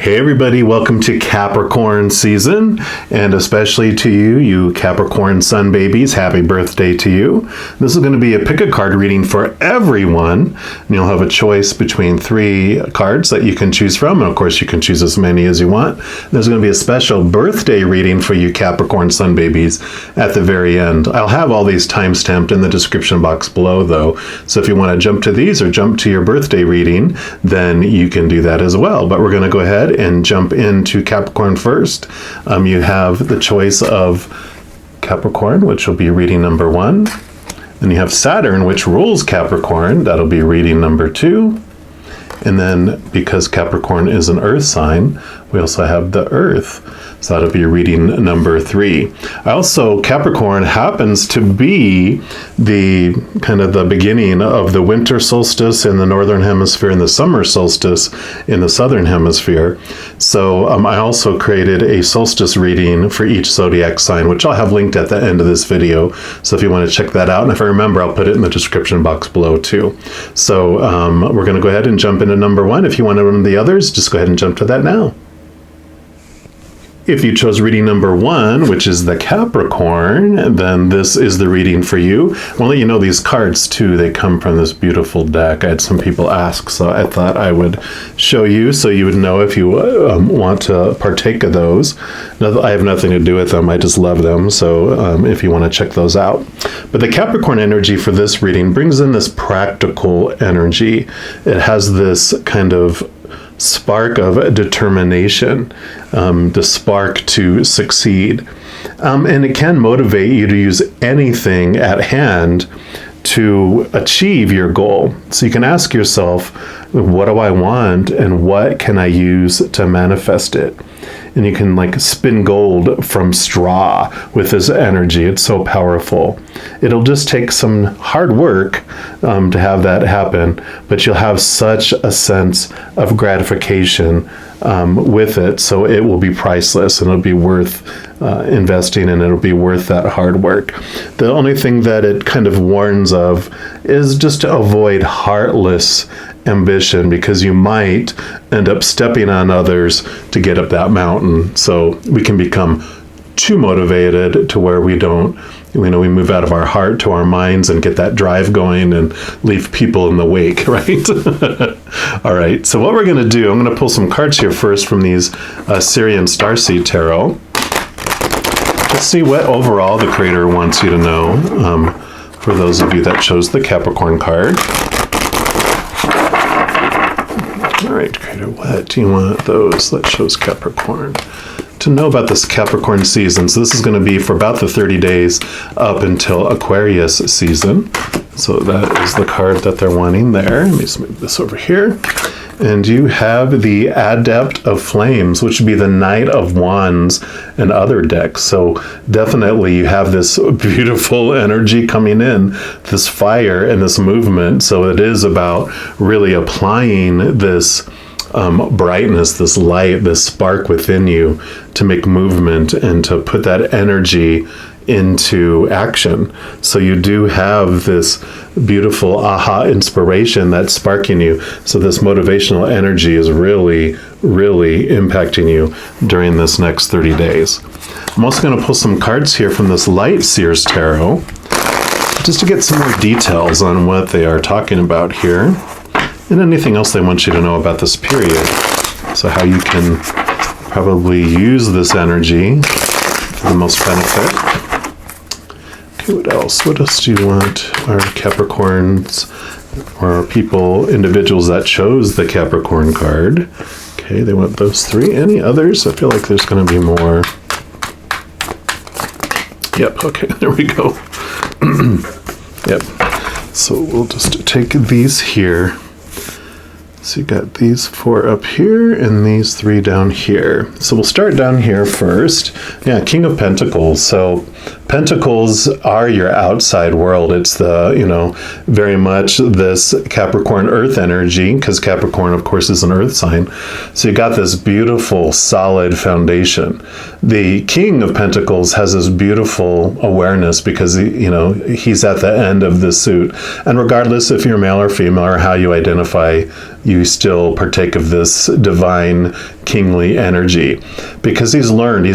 Hey everybody, welcome to Capricorn season, and especially to you, you Capricorn Sun babies, happy birthday to you. This is going to be a pick a card reading for everyone, and you'll have a choice between 3 cards that you can choose from, and of course you can choose as many as you want. There's going to be a special birthday reading for you Capricorn Sun babies at the very end. I'll have all these time-stamped in the description box below though, so if you want to jump to these or jump to your birthday reading, then you can do that as well. But we're going to go ahead and jump into Capricorn first. You have the choice of Capricorn, which will be reading number 1. Then you have Saturn, which rules Capricorn. That'll be reading number 2. And then because Capricorn is an earth sign, we also have the earth. So that'll be reading number 3. Also, Capricorn happens to be the kind of the beginning of the winter solstice in the northern hemisphere and the summer solstice in the southern hemisphere. So I also created a solstice reading for each zodiac sign, which I'll have linked at the end of this video. So if you want to check that out, and if I remember, I'll put it in the description box below too. So we're going to go ahead and jump into number 1. If you want to run the others, just go ahead and jump to that now. If you chose reading number 1, which is the Capricorn, then this is the reading for you. I want to let you know these cards too, they come from this beautiful deck. I had some people ask, so I thought I would show you so you would know if you want to partake of those. I have nothing to do with them, I just love them, so if you want to check those out. But the Capricorn energy for this reading brings in this practical energy. It has this kind of spark of determination, the spark to succeed. And it can motivate you to use anything at hand to achieve your goal. So you can ask yourself, what do I want and what can I use to manifest it? And you can like spin gold from straw with this energy. It's so powerful. It'll just take some hard work to have that happen, but you'll have such a sense of gratification with it, so it will be priceless and it'll be worth investing in. It'll be worth that hard work. The only thing that it kind of warns of is just to avoid heartless ambition, because you might end up stepping on others to get up that mountain. So we can become too motivated to where we don't, we move out of our heart to our minds and get that drive going and leave people in the wake, right? All right, so what we're going to do, I'm going to pull some cards here first from these Syrian Starseed Tarot. Let's see what overall the Creator wants you to know, for those of you that chose the Capricorn card. All right, Creator, what do you want those that chose Capricorn to know about this Capricorn season? So this is going to be for about the 30 days up until Aquarius season. So that is the card that they're wanting there. Let me just move this over here. And you have the Adept of Flames, which would be the Knight of Wands and other decks. So definitely you have this beautiful energy coming in, this fire and this movement. So it is about really applying this brightness, this light, this spark within you to make movement and to put that energy into action. So you do have this beautiful aha inspiration that's sparking you. So this motivational energy is really, really impacting you during this next 30 days. I'm also going to pull some cards here from this Light Seers Tarot, just to get some more details on what they are talking about here, and anything else they want you to know about this period. So how you can probably use this energy for the most benefit. Okay, what else? What else do you want our Capricorns or people, individuals that chose the Capricorn card? Okay, they want those 3. Any others? I feel like there's going to be more. Yep, okay, there we go. Yep. So we'll just take these here. So you got these 4 up here and these 3 down here. So we'll start down here first. Yeah, King of Pentacles. So Pentacles are your outside world. It's the, very much this Capricorn earth energy, because Capricorn, of course, is an earth sign. So you got this beautiful, solid foundation. The King of Pentacles has this beautiful awareness because, he's at the end of the suit. And regardless if you're male or female or how you identify, you still partake of this divine kingly energy because he's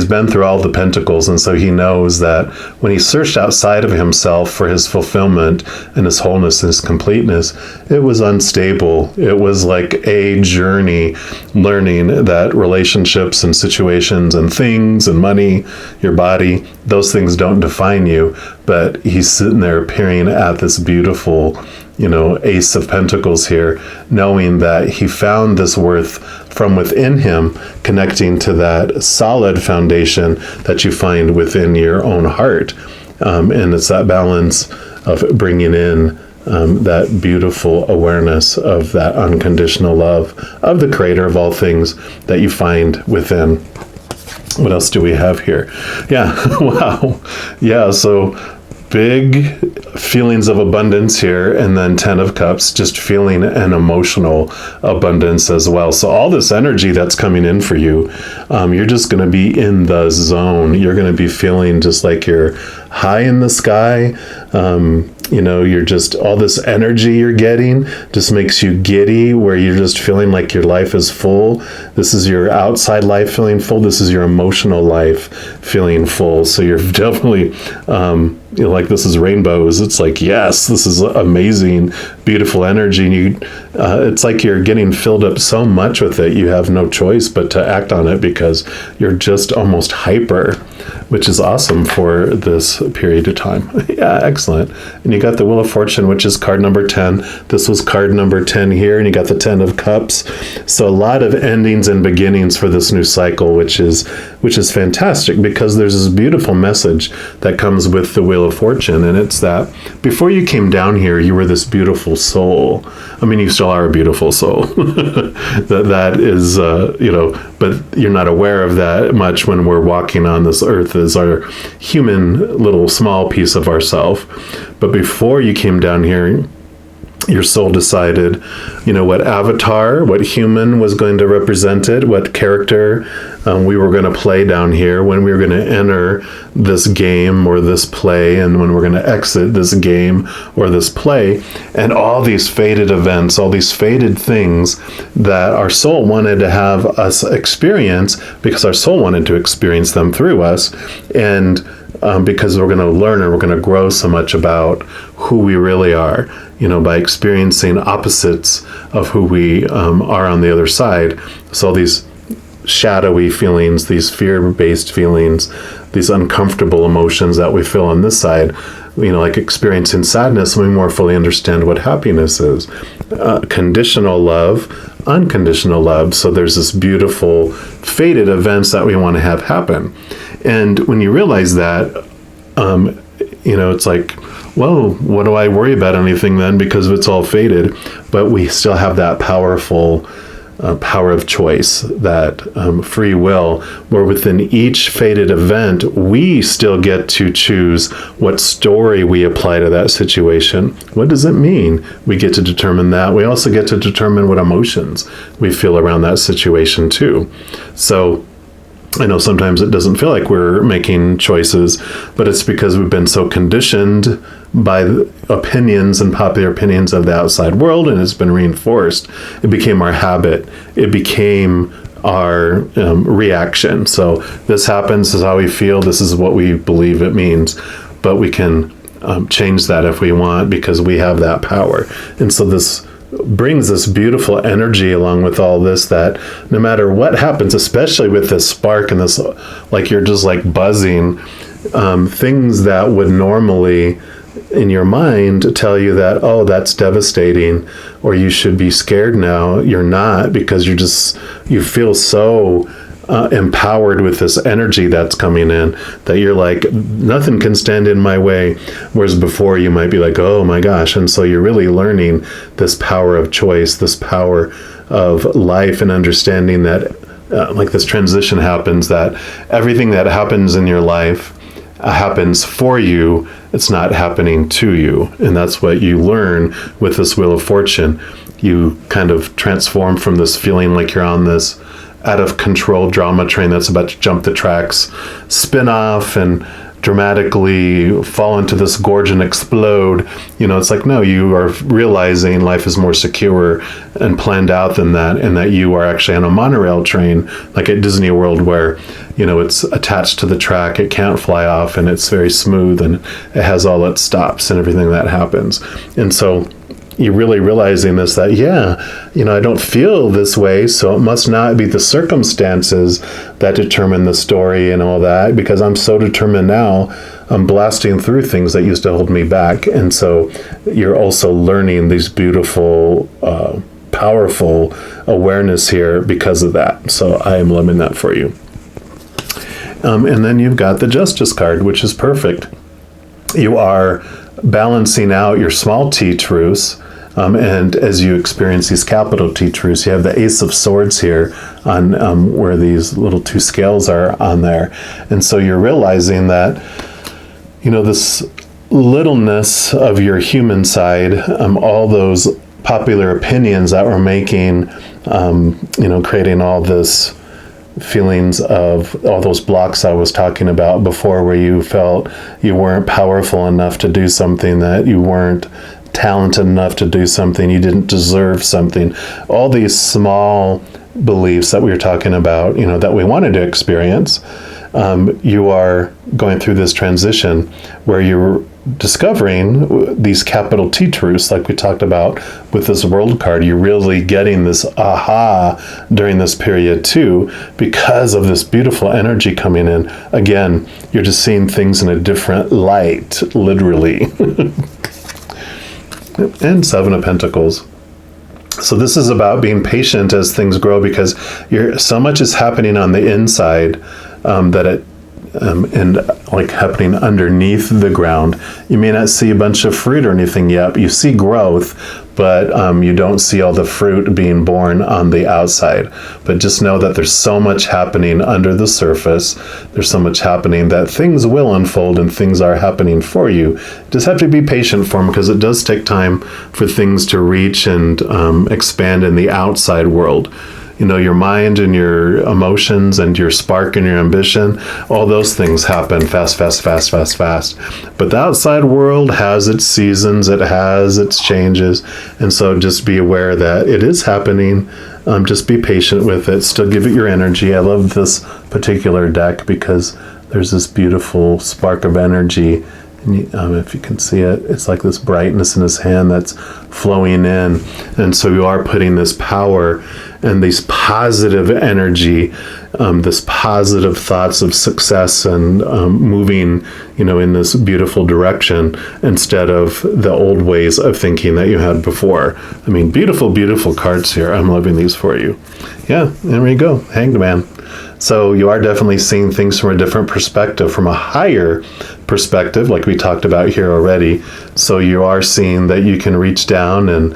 been through all the pentacles, and so he knows that when he searched outside of himself for his fulfillment and his wholeness and his completeness, it was unstable. It was like a journey learning that relationships and situations and things and money, your body, those things don't define you. But he's sitting there peering at this beautiful Ace of Pentacles here, knowing that he found this worth from within him, connecting to that solid foundation that you find within your own heart. And it's that balance of bringing in that beautiful awareness of that unconditional love of the creator of all things that you find within. What else do we have here? Yeah, wow. Yeah, so big feelings of abundance here, and then 10 of Cups, just feeling an emotional abundance as well. So all this energy that's coming in for you, you're just going to be in the zone. You're going to be feeling just like you're high in the sky. You're just, all this energy you're getting just makes you giddy, where you're just feeling like your life is full. This is your outside life feeling full. This is your emotional life feeling full. So you're definitely, like this is rainbows. It's like, yes, this is amazing, beautiful energy. And it's like you're getting filled up so much with it. You have no choice but to act on it because you're just almost hyper, which is awesome for this period of time. Yeah, excellent. And you got the Wheel of Fortune, which is card number 10. This was card number 10 here, and you got the 10 of Cups. So a lot of endings and beginnings for this new cycle, which is fantastic because there's this beautiful message that comes with the Wheel of Fortune, and it's that before you came down here, you were this beautiful soul. I mean, you still are a beautiful soul. that is, but you're not aware of that much when we're walking on this earth as our human little small piece of ourself. But before you came down here, your soul decided, what avatar, what human was going to represent it, what character we were going to play down here, when we were going to enter this game or this play, and when we're going to exit this game or this play, and all these fated events, all these fated things that our soul wanted to have us experience because our soul wanted to experience them through us. And because we're going to learn and we're going to grow so much about who we really are, by experiencing opposites of who we are on the other side. So these shadowy feelings, these fear-based feelings, these uncomfortable emotions that we feel on this side, like experiencing sadness, we more fully understand what happiness is. Conditional love, unconditional love. So there's this beautiful fated events that we want to have happen. And when you realize that, it's like, well, what do I worry about anything then, because it's all fated? But we still have that powerful power of choice, that free will, where within each fated event, we still get to choose what story we apply to that situation. What does it mean? We get to determine that. We also get to determine what emotions we feel around that situation too. So I know sometimes it doesn't feel like we're making choices, but it's because we've been so conditioned by the opinions and popular opinions of the outside world, and it's been reinforced. It became our habit. It became our reaction. So this happens, this is how we feel, this is what we believe it means. But we can change that if we want, because we have that power. And so this brings this beautiful energy along with all this, that no matter what happens, especially with this spark and this, like you're just like buzzing, things that would normally in your mind tell you that, oh, that's devastating, or you should be scared now, you're not, because you feel so empowered with this energy that's coming in, that you're like, nothing can stand in my way. Whereas before you might be like, oh my gosh. And so you're really learning this power of choice, this power of life, and understanding that like this transition happens, that everything that happens in your life happens for you, it's not happening to you. And that's what you learn with this Wheel of Fortune. You kind of transform from this feeling like you're on this out of control drama train that's about to jump the tracks, spin off and dramatically fall into this gorge and explode. It's like, no, you are realizing life is more secure and planned out than that, and that you are actually on a monorail train, like at Disney World, where, it's attached to the track, it can't fly off, and it's very smooth, and it has all its stops and everything that happens. And so you're really realizing this, that, I don't feel this way, so it must not be the circumstances that determine the story and all that, because I'm so determined now. I'm blasting through things that used to hold me back. And so you're also learning these beautiful, powerful awareness here because of that. So I am loving that for you. And then you've got the Justice card, which is perfect. You are balancing out your small T truths. And as you experience these capital T truths, you have the Ace of Swords here on where these little two scales are on there. And so you're realizing that, this littleness of your human side, all those popular opinions that we're making, creating all this feelings of all those blocks I was talking about before, where you felt you weren't powerful enough to do something, that you weren't talented enough to do something, you didn't deserve something. All these small beliefs that we were talking about, that we wanted to experience, you are going through this transition where you're discovering these capital T truths, like we talked about with this World card. You're really getting this aha during this period too, because of this beautiful energy coming in. Again, you're just seeing things in a different light, literally. And Seven of Pentacles. So this is about being patient as things grow, because so much is happening on the inside that it and like happening underneath the ground. You may not see a bunch of fruit or anything yet. You see growth, but you don't see all the fruit being born on the outside. But just know that there's so much happening under the surface. There's so much happening that things will unfold, and things are happening for you. Just have to be patient for them, because it does take time for things to reach and expand in the outside world. Your mind and your emotions and your spark and your ambition, all those things happen fast. But the outside world has its seasons, it has its changes. And so just be aware that it is happening. Just be patient with it. Still give it your energy. I love this particular deck because there's this beautiful spark of energy. And if you can see it, it's like this brightness in his hand that's flowing in. And so you are putting this power and these positive energy, this positive thoughts of success and moving, in this beautiful direction, instead of the old ways of thinking that you had before. I mean, beautiful, beautiful cards here. I'm loving these for you. Yeah, there we go. Hanged Man. So you are definitely seeing things from a different perspective, from a higher perspective, like we talked about here already. So you are seeing that you can reach down and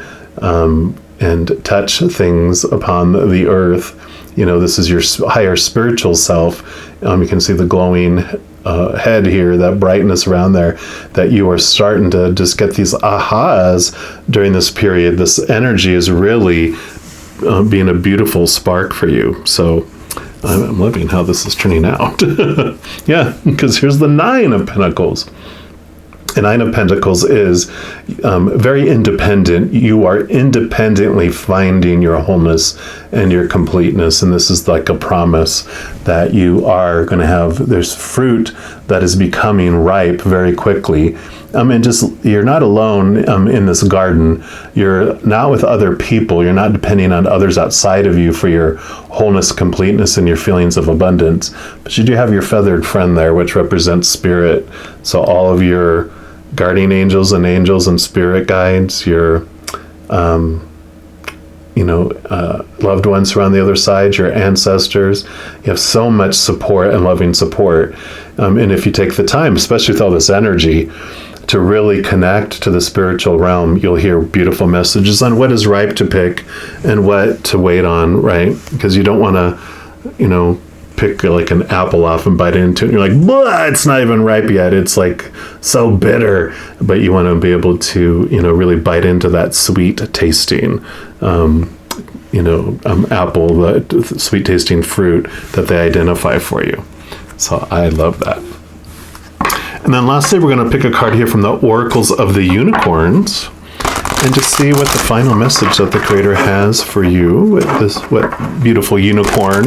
touch things upon the earth. This is your higher spiritual self. You can see the glowing head here, that brightness around there, that you are starting to just get these ahas during this period. This energy is really being a beautiful spark for you. So I'm loving how this is turning out. Yeah, because here's the Nine of Pentacles. The Nine of Pentacles is very independent. You are independently finding your wholeness and your completeness. And this is like a promise that you are going to have. There's fruit that is becoming ripe very quickly. And just, you're not alone in this garden. You're not with other people. You're not depending on others outside of you for your wholeness, completeness, and your feelings of abundance. But you do have your feathered friend there, which represents spirit. So all of your guardian angels and spirit guides, your loved ones around the other side, your ancestors. You have so much support and loving support. And if you take the time, especially with all this energy, to really connect to the spiritual realm, you'll hear beautiful messages on what is ripe to pick and what to wait on, right? Because you don't want to, pick like an apple off and bite into it, and you're like, "Blah, it's not even ripe yet. It's like so bitter." But you want to be able to, really bite into that sweet tasting, apple, the sweet tasting fruit that they identify for you. So I love that. And then lastly, we're going to pick a card here from the Oracles of the Unicorns, and just see what the final message that the Creator has for you. What beautiful unicorn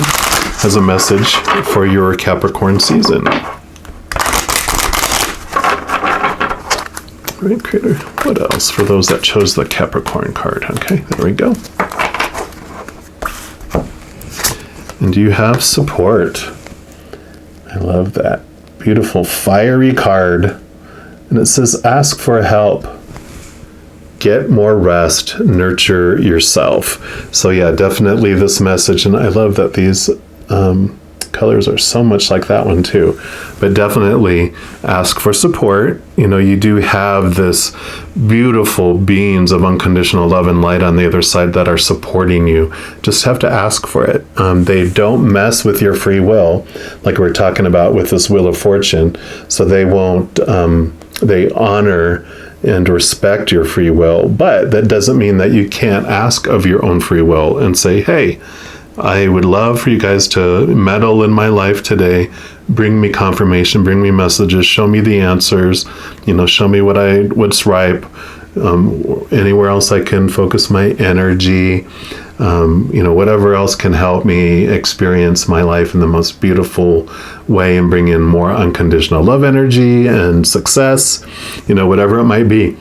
has a message for your Capricorn season. All right, Creator, what else for those that chose the Capricorn card? Okay, there we go. And you have support. I love that. Beautiful fiery card. And it says, ask for help. Get more rest. Nurture yourself. So yeah, definitely this message. And I love that these colors are so much like that one too. But definitely ask for support. You do have this beautiful beings of unconditional love and light on the other side that are supporting you. Just have to ask for it. They don't mess with your free will, like we're talking about with this Wheel of Fortune. So they won't, they honor and respect your free will. But that doesn't mean that you can't ask of your own free will and say, hey, I would love for you guys to meddle in my life today. Bring me confirmation, bring me messages, show me the answers, show me what's ripe, anywhere else I can focus my energy, whatever else can help me experience my life in the most beautiful way and bring in more unconditional love energy and success, whatever it might be.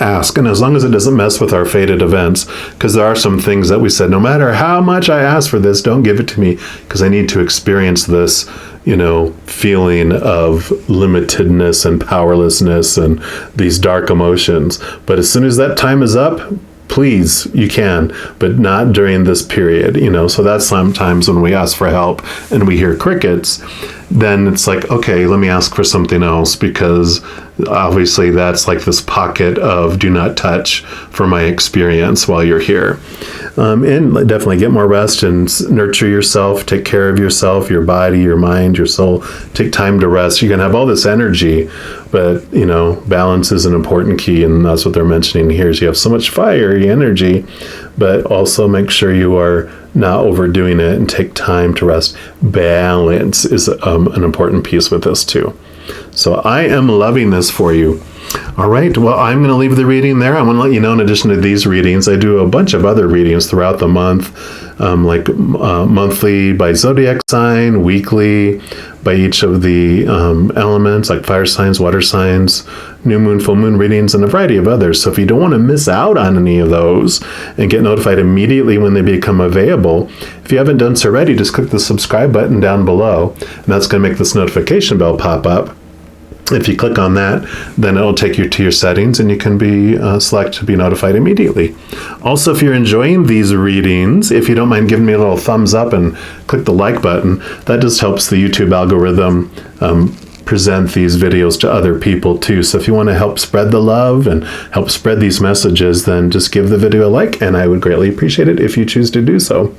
Ask, and as long as it doesn't mess with our fated events, because there are some things that we said, no matter how much I ask for this, don't give it to me, because I need to experience this, feeling of limitedness and powerlessness and these dark emotions. But as soon as that time is up, please, you can, but not during this period, so that's sometimes when we ask for help and we hear crickets, then it's like, okay, let me ask for something else, because obviously that's like this pocket of do not touch for my experience while you're here. And definitely get more rest and nurture yourself, take care of yourself, your body, your mind, your soul. Take time to rest. You can have all this energy, but balance is an important key, and that's what they're mentioning here. Is you have so much fiery energy, but also make sure you are not overdoing it and take time to rest. Balance is an important piece with this too. So I am loving this for you. All right, well, I'm going to leave the reading there. I want to let you know, in addition to these readings, I do a bunch of other readings throughout the month, like monthly by zodiac sign, weekly by each of the elements, like fire signs, water signs, new moon, full moon readings, and a variety of others. So if you don't want to miss out on any of those and get notified immediately when they become available, if you haven't done so already, just click the subscribe button down below, and that's going to make this notification bell pop up. If you click on that, then it'll take you to your settings, and you can be select to be notified immediately. Also, if you're enjoying these readings, if you don't mind giving me a little thumbs up and click the like button, that just helps the YouTube algorithm present these videos to other people too. So if you want to help spread the love and help spread these messages, then just give the video a like, and I would greatly appreciate it if you choose to do so.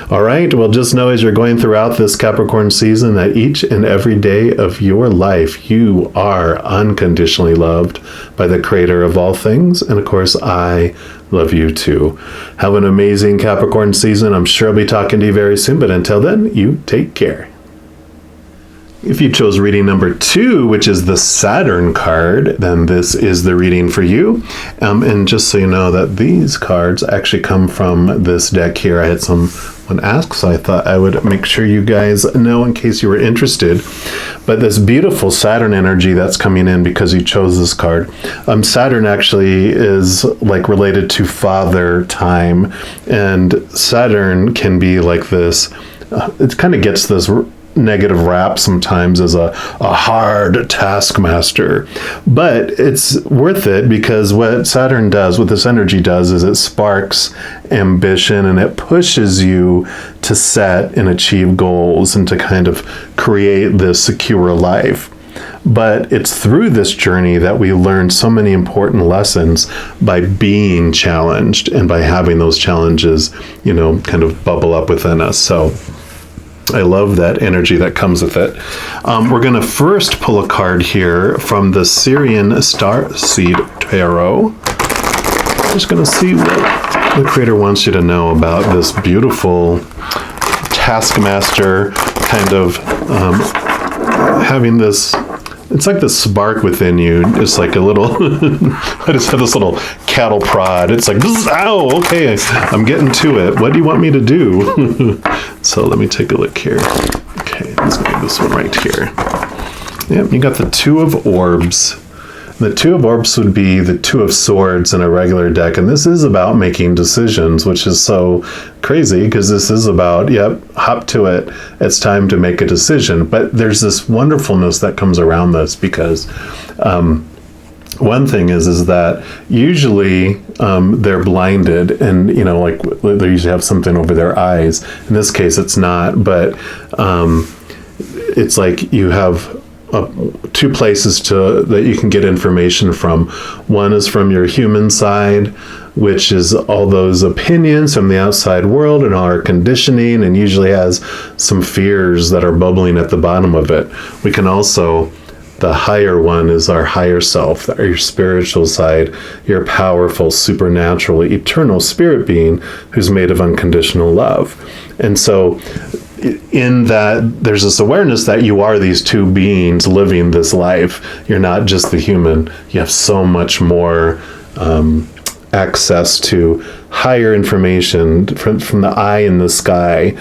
All right, well, just know as you're going throughout this Capricorn season that each and every day of your life, you are unconditionally loved by the Creator of all things. And of course, I love you too. Have an amazing Capricorn season. I'm sure I'll be talking to you very soon, but until then, you take care. If you chose reading number 2, which is the Saturn card, then this is the reading for you. And just so you know that these cards actually come from this deck here. I had someone ask, so I thought I would make sure you guys know in case you were interested. But this beautiful Saturn energy that's coming in because you chose this card. Saturn actually is like related to father time. And Saturn can be like this, it kind of gets this negative rap sometimes as a hard taskmaster, but it's worth it, because what Saturn does, what this energy does, is it sparks ambition and it pushes you to set and achieve goals and to kind of create this secure life. But it's through this journey that we learn so many important lessons by being challenged and by having those challenges, kind of bubble up within us. So I love that energy that comes with it. We're going to first pull a card here from the Syrian Starseed Tarot. Just going to see what the creator wants you to know about this beautiful taskmaster kind of having this. It's like the spark within you. It's like a little, I just have this little cattle prod. It's like, ow, okay, I'm getting to it. What do you want me to do? So let me take a look here. Okay, let's go this one right here. Yep, you got the Two of Orbs. The Two of Orbs would be the Two of Swords in a regular deck, and this is about making decisions, which is so crazy because this is about, yep, hop to it. It's time to make a decision. But there's this wonderfulness that comes around this because one thing is that usually they're blinded, and like they usually have something over their eyes. In this case, it's not, but it's like you have two places that you can get information from. One is from your human side, which is all those opinions from the outside world and our conditioning, and usually has some fears that are bubbling at the bottom of it. We can also, the higher one is our higher self, your spiritual side, your powerful, supernatural, eternal spirit being who's made of unconditional love. And so in that, there's this awareness that you are these two beings living this life. You're not just the human. You have so much more access to higher information from the eye in the sky,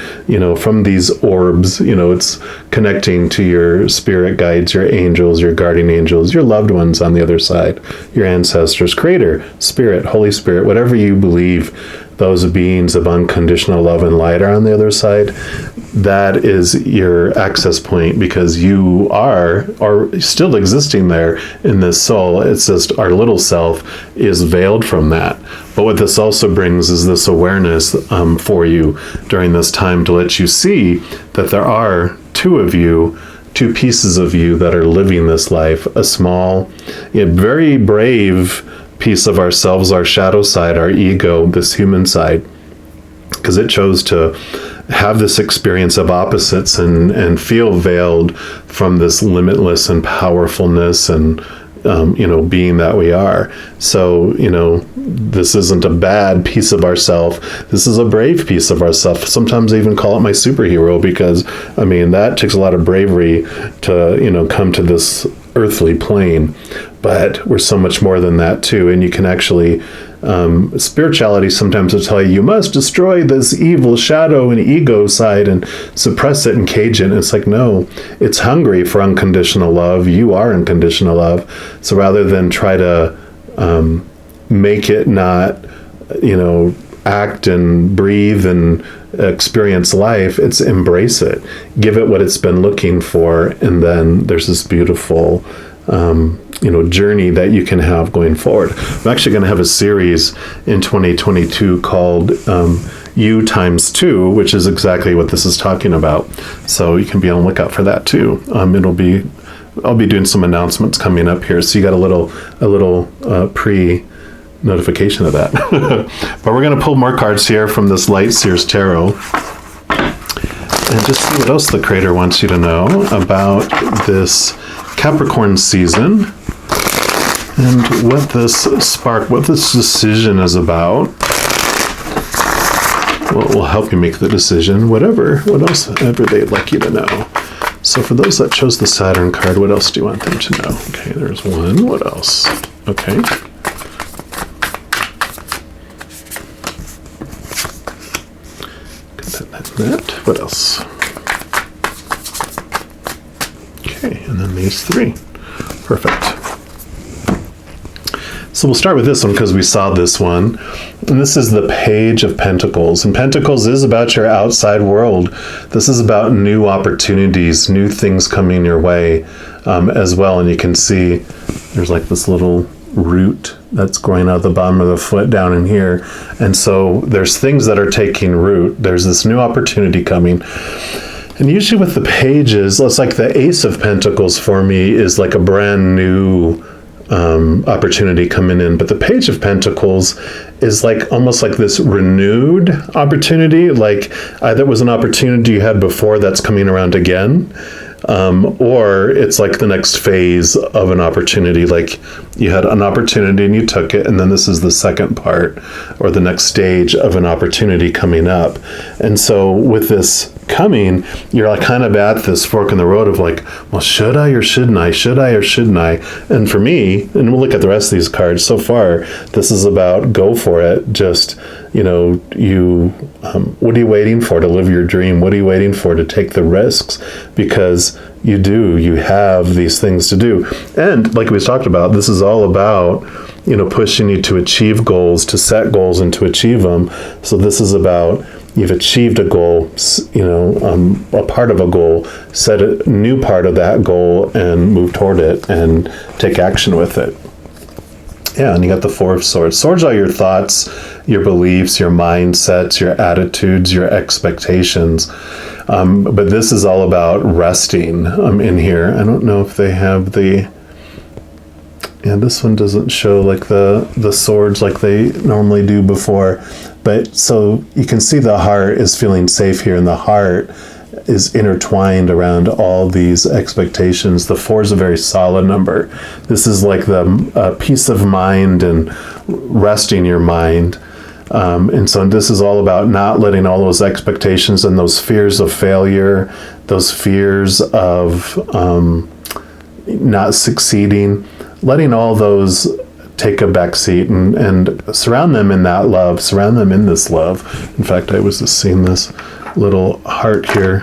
from these orbs. It's connecting to your spirit guides, your angels, your guardian angels, your loved ones on the other side, your ancestors, creator, spirit, Holy Spirit, whatever you believe those beings of unconditional love and light are on the other side. That is your access point, because you are still existing there in this soul. It's just our little self is veiled from that. But what this also brings is this awareness for you during this time to let you see that there are two of you, two pieces of you that are living this life. A small, very brave piece of ourselves, our shadow side, our ego, this human side, because it chose to have this experience of opposites and feel veiled from this limitless and powerfulness and being that we are. So this isn't a bad piece of ourself. This is a brave piece of ourself. Sometimes I even call it my superhero, because that takes a lot of bravery to come to this earthly plane. But we're so much more than that too. And you can actually spirituality sometimes will tell you must destroy this evil shadow and ego side and suppress it and cage it. And it's like, no, it's hungry for unconditional love. You are unconditional love. So rather than try to make it not, act and breathe and experience life, it's embrace it. Give it what it's been looking for. And then there's this beautiful journey that you can have going forward. I'm actually going to have a series in 2022 called U times 2, which is exactly what this is talking about. So you can be on the lookout for that too. I'll be doing some announcements coming up here, so you got a little pre notification of that. But we're going to pull more cards here from this Light Seers Tarot and just see what else the creator wants you to know about this Capricorn season, and what this decision is about. What will help you make the decision, what else ever they'd like you to know. So for those that chose the Saturn card, what else do you want them to know? Okay, there's one. What else? Okay. That. What else? Okay, and then these three. Perfect. So we'll start with this one because we saw this one. And this is the Page of Pentacles. And Pentacles is about your outside world. This is about new opportunities, new things coming your way as well. And you can see there's like this little root that's growing out the bottom of the foot down in here. And so there's things that are taking root. There's this new opportunity coming. And usually with the pages, it's like the Ace of Pentacles for me is like a brand new opportunity coming in. But the Page of Pentacles is like almost like this renewed opportunity, like either it was an opportunity you had before that's coming around again, or it's like the next phase of an opportunity, like you had an opportunity and you took it, and then this is the second part or the next stage of an opportunity coming up. And so with this coming, you're like kind of at this fork in the road of like, well, should I or shouldn't I? Should I or shouldn't I? And for me, and we'll look at the rest of these cards, so far this is about go for it. Just, you know, what are you waiting for to live your dream? What are you waiting for to take the risks? Because you have these things to do. And like we talked about, this is all about, you know, pushing you to achieve goals, to set goals and to achieve them. So this is about, you've achieved a goal, you know, a part of a goal, set a new part of that goal and move toward it and take action with it. Yeah, and you got the Four of Swords. Swords are your thoughts, your beliefs, your mindsets, your attitudes, your expectations. But this is all about resting in here. I don't know if they have the... Yeah, this one doesn't show like the swords like they normally do before. But so you can see the heart is feeling safe here, and the heart is intertwined around all these expectations. The 4 is a very solid number. This is like the peace of mind and resting your mind. And so this is all about not letting all those expectations and those fears of failure, those fears of not succeeding, letting all those take a back seat and surround them in that love, surround them in this love. In fact, I was just seeing this little heart here,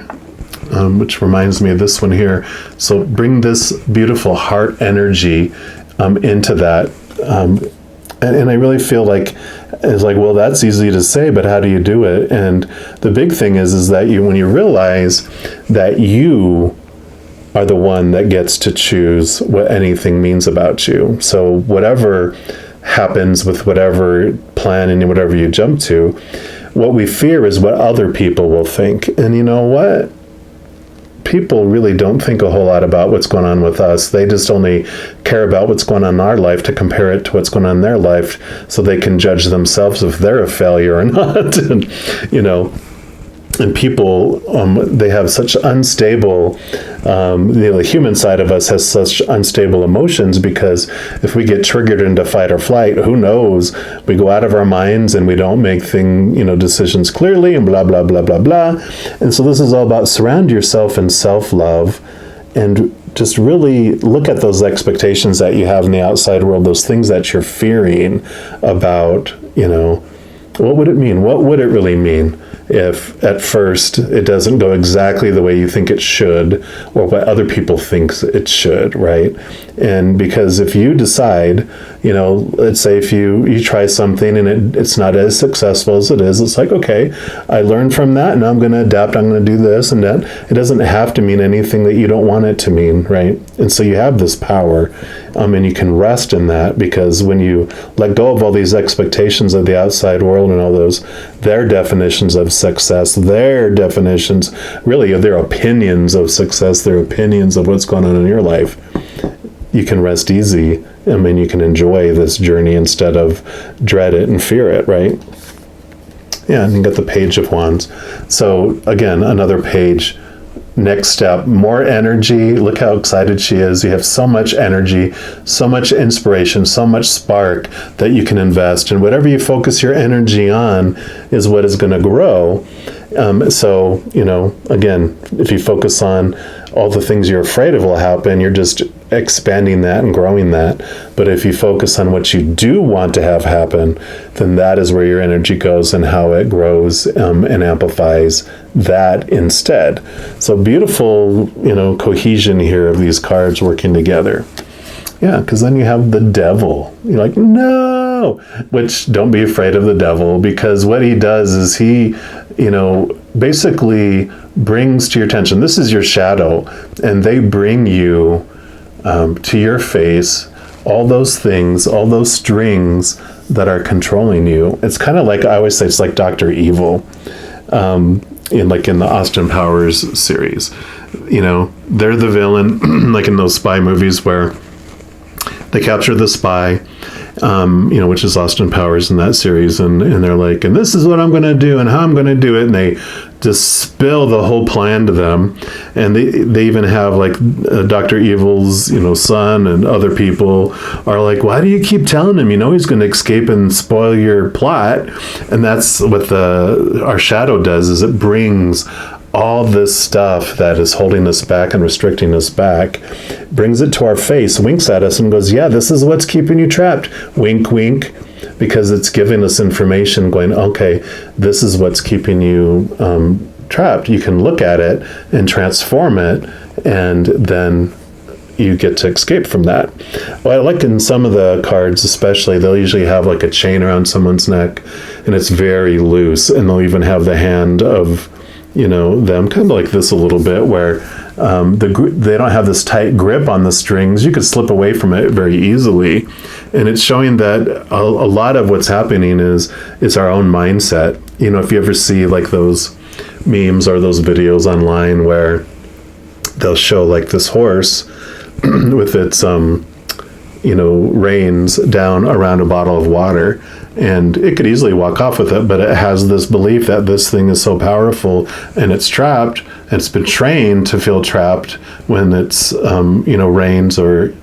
which reminds me of this one here. So bring this beautiful heart energy into that. And I really feel like it's like, well, that's easy to say, but how do you do it? And the big thing is that when you realize that you are the one that gets to choose what anything means about you. So whatever happens with whatever plan and whatever you jump to, what we fear is what other people will think. And you know what? People really don't think a whole lot about what's going on with us. They just only care about what's going on in our life to compare it to what's going on in their life so they can judge themselves if they're a failure or not. And, you know, and people, they have such unstable, the human side of us has such unstable emotions, because if we get triggered into fight or flight, who knows? We go out of our minds and we don't make decisions clearly and blah, blah, blah, blah, blah. And so this is all about surround yourself in self-love and just really look at those expectations that you have in the outside world, those things that you're fearing about, what would it mean? What would it really mean if at first it doesn't go exactly the way you think it should or what other people think it should, right? And because if you decide, let's say if you try something and it's not as successful as it is, it's like, okay, I learned from that and I'm going to adapt, I'm going to do this and that. It doesn't have to mean anything that you don't want it to mean, right? And so you have this power, and you can rest in that, because when you let go of all these expectations of the outside world and all those, their definitions of success, their definitions, really of their opinions of success, their opinions of what's going on in your life, you can rest easy. You can enjoy this journey instead of dread it and fear it, right? Yeah, and you got the Page of Wands. So again, another page. Next step, more energy. Look how excited she is. You have so much energy, so much inspiration, so much spark that you can invest. And whatever you focus your energy on is what is going to grow. So, again, if you focus on all the things you're afraid of will happen, you're just expanding that and growing that. But if you focus on what you do want to have happen, then that is where your energy goes and how it grows and amplifies that instead. So beautiful, cohesion here of these cards working together. Yeah, because then you have the Devil. You're like, no, which don't be afraid of the Devil, because what he does is he, basically brings to your attention, this is your shadow, and they bring you to your face all those things, all those strings that are controlling you. It's kind of like, I always say, it's like Dr. Evil in the Austin Powers series. They're the villain, like in those spy movies where they capture the spy, which is Austin Powers in that series. And they're like, and this is what I'm going to do and how I'm going to do it. And they just spill the whole plan to them. And they even have like Dr. Evil's, son and other people are like, why do you keep telling him? He's going to escape and spoil your plot. And that's what our shadow does, is it brings all this stuff that is holding us back and restricting us back, brings it to our face, winks at us and goes, yeah, this is what's keeping you trapped. Wink, wink, because it's giving us information going, okay, this is what's keeping you trapped. You can look at it and transform it, and then you get to escape from that. Well, I like in some of the cards, especially, they'll usually have like a chain around someone's neck, and it's very loose, and they'll even have the hand of them kind of like this a little bit, where they don't have this tight grip on the strings. You could slip away from it very easily. And it's showing that a lot of what's happening is our own mindset. If you ever see like those memes or those videos online where they'll show like this horse with its reins down around a bottle of water, and it could easily walk off with it, but it has this belief that this thing is so powerful and it's trapped, and it's been trained to feel trapped when its reins or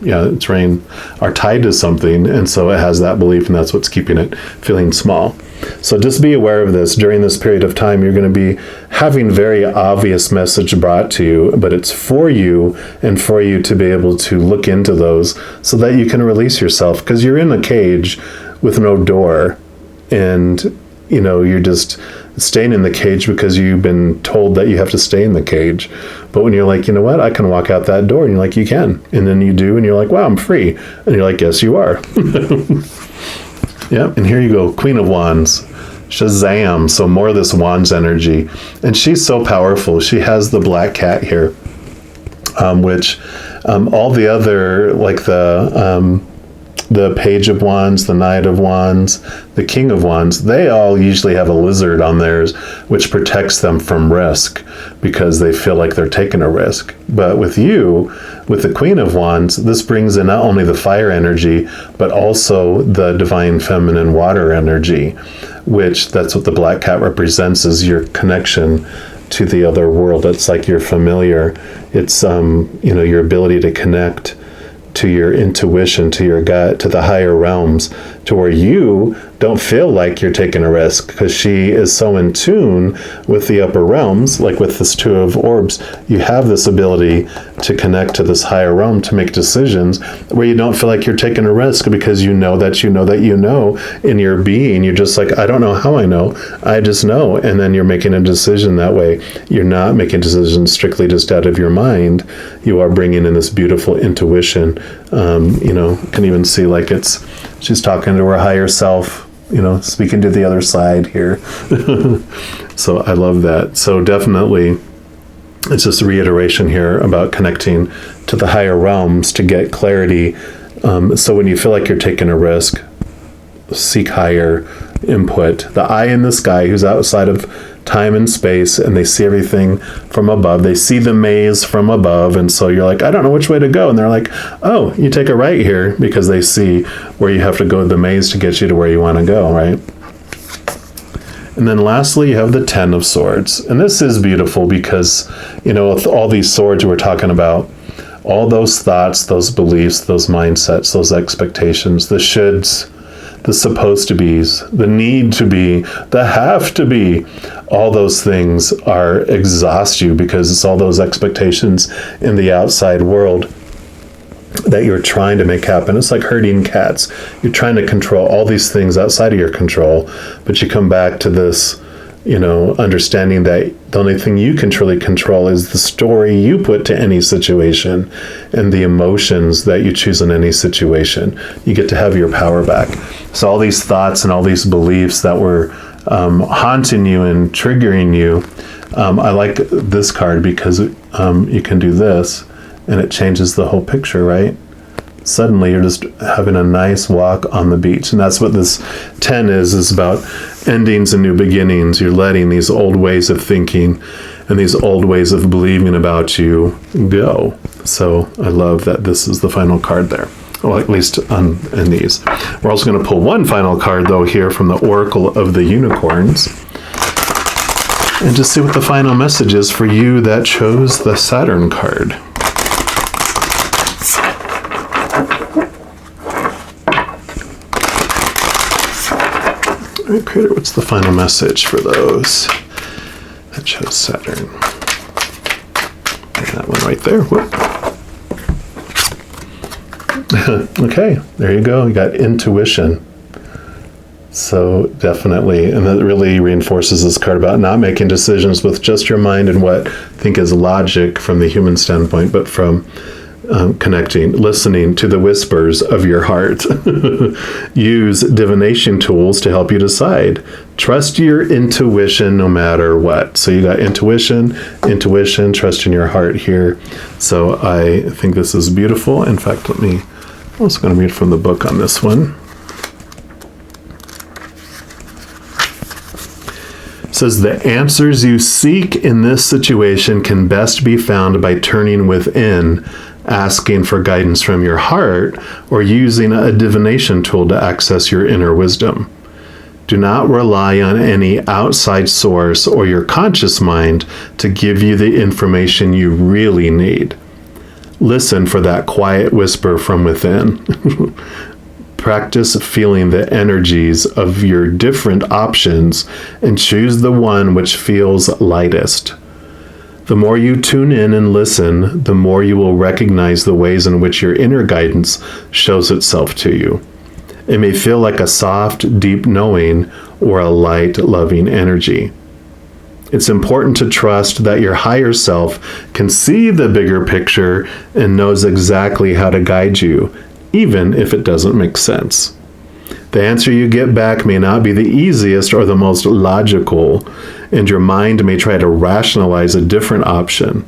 its rein are tied to something, and so it has that belief, and that's what's keeping it feeling small. So just be aware of this. During this period of time, you're going to be having very obvious message brought to you, but it's for you, and for you to be able to look into those so that you can release yourself, because you're in a cage with no door, and you're just staying in the cage because you've been told that you have to stay in the cage. But when you're like, what, I can walk out that door, and you're like, you can, and then you do, and you're like, wow, I'm free, and you're like, yes, you are. Yeah, and here you go, Queen of Wands. Shazam. So more of this Wands energy. And she's so powerful. She has the black cat here, which all the other, like the Page of Wands, the Knight of Wands, the King of Wands, they all usually have a lizard on theirs, which protects them from risk because they feel like they're taking a risk. But with you, with the Queen of Wands, this brings in not only the fire energy, but also the divine feminine water energy, which that's what the black cat represents, is your connection to the other world. It's like your familiar. It's, your ability to connect to your intuition, to your gut, to the higher realms, to where you don't feel like you're taking a risk, because she is so in tune with the upper realms. Like with this Two of Orbs, you have this ability to connect to this higher realm, to make decisions where you don't feel like you're taking a risk, because you know that in your being. You're just like, I don't know how I know, I just know. And then you're making a decision that way. You're not making decisions strictly just out of your mind. You are bringing in this beautiful intuition. Can even see like she's talking to her higher self, speaking to the other side here. So I love that. So definitely, it's just a reiteration here about connecting to the higher realms to get clarity. So when you feel like you're taking a risk, seek higher input. The eye in the sky, who's outside of time and space, and they see everything from above. They see the maze from above, and so you're like, I don't know which way to go. And they're like, oh, you take a right here, because they see where you have to go to the maze to get you to where you want to go, right? And then lastly, you have the Ten of Swords. And this is beautiful because, with all these swords we're talking about, all those thoughts, those beliefs, those mindsets, those expectations, the shoulds, the supposed to be's, the need to be, the have to be, all those things are exhaust you, because it's all those expectations in the outside world that you're trying to make happen. It's like herding cats. You're trying to control all these things outside of your control, but you come back to this, understanding that the only thing you can truly control is the story you put to any situation and the emotions that you choose in any situation. You get to have your power back. So all these thoughts and all these beliefs that were haunting you and triggering you, I like this card because you can do this and it changes the whole picture, right? Suddenly you're just having a nice walk on the beach. And that's what this 10 is about endings and new beginnings. You're letting these old ways of thinking and these old ways of believing about you go. So I love that this is the final card there. Well, at least in these. We're also going to pull one final card, though, here from the Oracle of the Unicorns. And just see what the final message is for you that chose the Saturn card. All right, Creator, what's the final message for those that chose Saturn? And that one right there. Whoop. Okay, there you go. You got intuition. So definitely, and that really reinforces this card about not making decisions with just your mind and what I think is logic from the human standpoint, but from connecting, listening to the whispers of your heart. Use divination tools to help you decide. Trust your intuition no matter what. So you got intuition, trust in your heart here. So I think this is beautiful. In fact, I'm also going to read from the book on this one. It says, the answers you seek in this situation can best be found by turning within, asking for guidance from your heart, or using a divination tool to access your inner wisdom. Do not rely on any outside source or your conscious mind to give you the information you really need. Listen for that quiet whisper from within. Practice feeling the energies of your different options and choose the one which feels lightest. The more you tune in and listen, the more you will recognize the ways in which your inner guidance shows itself to you. It may feel like a soft, deep knowing or a light, loving energy. It's important to trust that your higher self can see the bigger picture and knows exactly how to guide you, even if it doesn't make sense. The answer you get back may not be the easiest or the most logical, and your mind may try to rationalize a different option.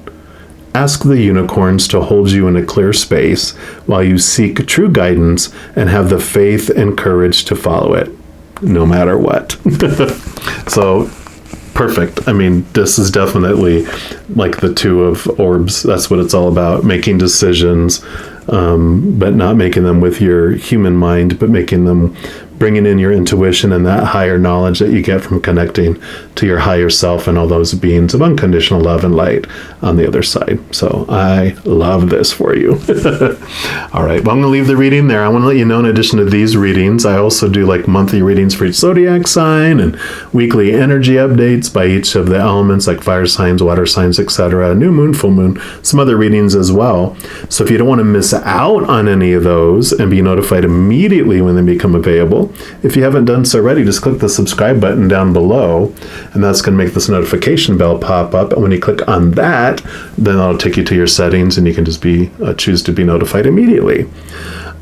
Ask the unicorns to hold you in a clear space while you seek true guidance and have the faith and courage to follow it, no matter what. So, perfect. I mean, this is definitely like the Two of Orbs. That's what it's all about, making decisions, but not making them with your human mind, but making them, bringing in your intuition and that higher knowledge that you get from connecting to your higher self and all those beings of unconditional love and light on the other side. So I love this for you. All right, well, I'm going to leave the reading there. I want to let you know, in addition to these readings, I also do like monthly readings for each zodiac sign and weekly energy updates by each of the elements, like fire signs, water signs, etc., new moon, full moon, some other readings as well. So if you don't want to miss out on any of those and be notified immediately when they become available, if you haven't done so already, just click the subscribe button down below, and that's going to make this notification bell pop up. And when you click on that, then that'll take you to your settings, and you can just choose to be notified immediately.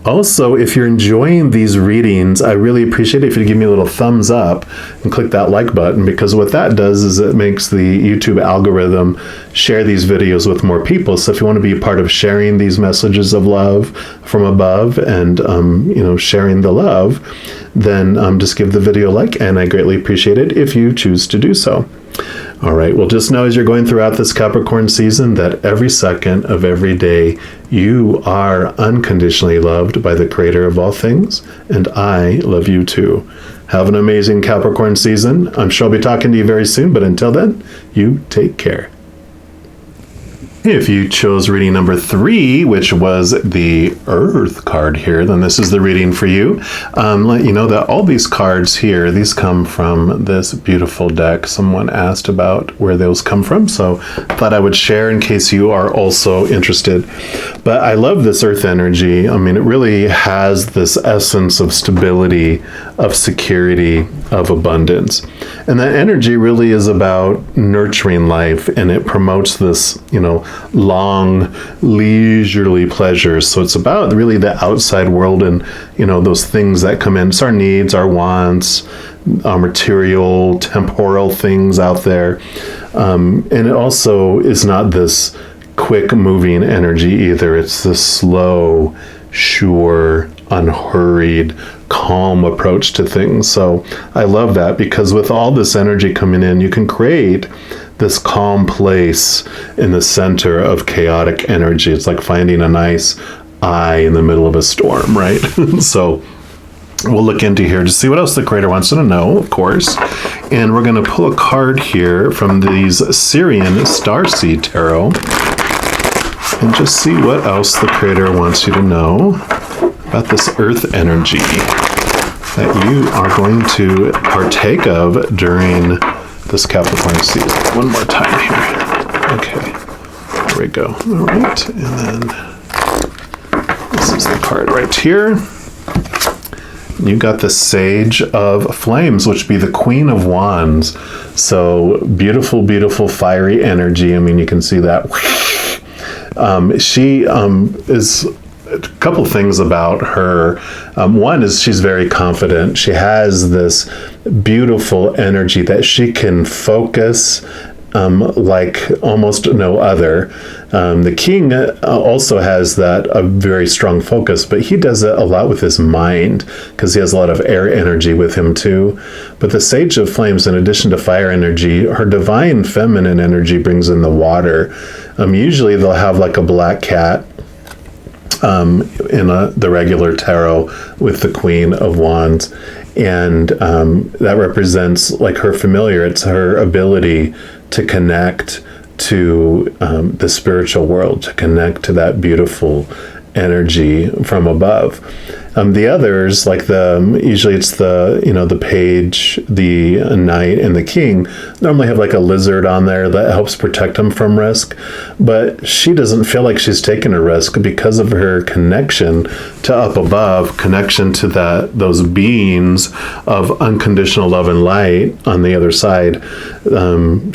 Also, if you're enjoying these readings, I really appreciate it if you give me a little thumbs up and click that like button, because what that does is it makes the YouTube algorithm share these videos with more people. So if you want to be a part of sharing these messages of love from above and, sharing the love, then just give the video a like, and I greatly appreciate it if you choose to do so. All right, well, just know as you're going throughout this Capricorn season that every second of every day you are unconditionally loved by the Creator of all things, and I love you too. Have an amazing Capricorn season. I'm sure I'll be talking to you very soon, but until then, you take care. If you chose reading number 3, which was the Earth card here, then this is the reading for you. Let you know that all these cards here, these come from this beautiful deck. Someone asked about where those come from, so I thought I would share in case you are also interested. But I love this Earth energy. I mean, it really has this essence of stability, of security, of abundance. And that energy really is about nurturing life, and it promotes this, long, leisurely pleasures. So it's about really the outside world and, those things that come in. It's our needs, our wants, our material, temporal things out there. And it also is not this quick moving energy either. It's this slow, sure, unhurried, calm approach to things. So I love that, because with all this energy coming in, you can create this calm place in the center of chaotic energy. It's like finding a nice eye in the middle of a storm, right? So we'll look into here to see what else the creator wants to know, of course. And we're going to pull a card here from these Syrian Starseed Tarot and just see what else the creator wants you to know about this earth energy that you are going to partake of during this Capricorn season. One more time here. Okay, there we go. All right, and then this is the card right here. You got the Sage of Flames, which would be the Queen of Wands. So beautiful, beautiful fiery energy. I mean, you can see that. She is a couple things about her. One is she's very confident. She has this beautiful energy that she can focus like almost no other. The king also has that a very strong focus, but he does it a lot with his mind because he has a lot of air energy with him too. But the Sage of Flames, in addition to fire energy, her divine feminine energy brings in the water. Usually they'll have like a black cat in the regular tarot with the Queen of Wands, and that represents like her familiar. It's her ability to connect to the spiritual world, to connect to that beautiful energy from above. The others, like usually it's the page, the knight, and the king, normally have like a lizard on there that helps protect them from risk. But she doesn't feel like she's taking a risk because of her connection to up above, connection to those beings of unconditional love and light on the other side.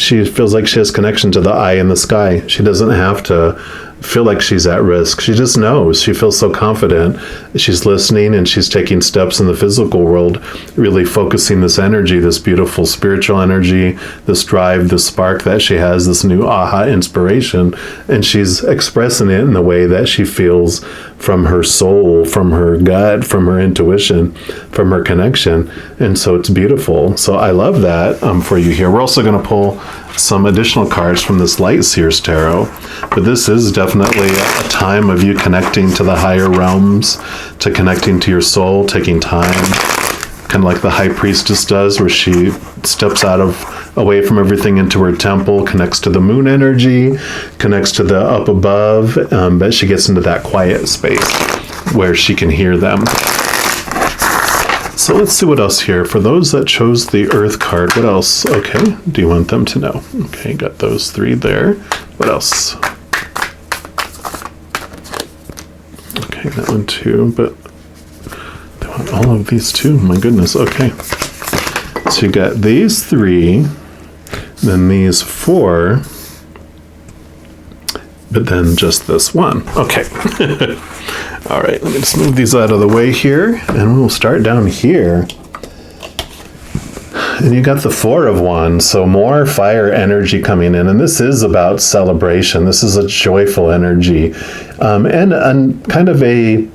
She feels like she has connection to the eye in the sky. She doesn't have to feel like she's at risk. She just knows. She feels so confident. She's listening and she's taking steps in the physical world, really focusing this energy, this beautiful spiritual energy, this drive, this spark that she has, this new aha inspiration, and she's expressing it in the way that she feels from her soul, from her gut, from her intuition, from her connection. And so it's beautiful. So I love that for you here. We're also going to pull some additional cards from this Light Seers Tarot, but this is definitely a time of you connecting to the higher realms, to connecting to your soul, taking time, kind of like the High Priestess does, where she steps away from everything into her temple, connects to the moon energy, connects to the up above, but she gets into that quiet space where she can hear them. So let's see what else here. For those that chose the Earth card, what else? Okay, do you want them to know? Okay, got those three there. What else? Okay, that one too, but they want all of these too. My goodness, okay. So you got these three, then these four, but then just this one. Okay. All right, let me just move these out of the way here, and we'll start down here. And you got the Four of Wands, so more fire energy coming in, and this is about celebration. This is a joyful energy, and kind of a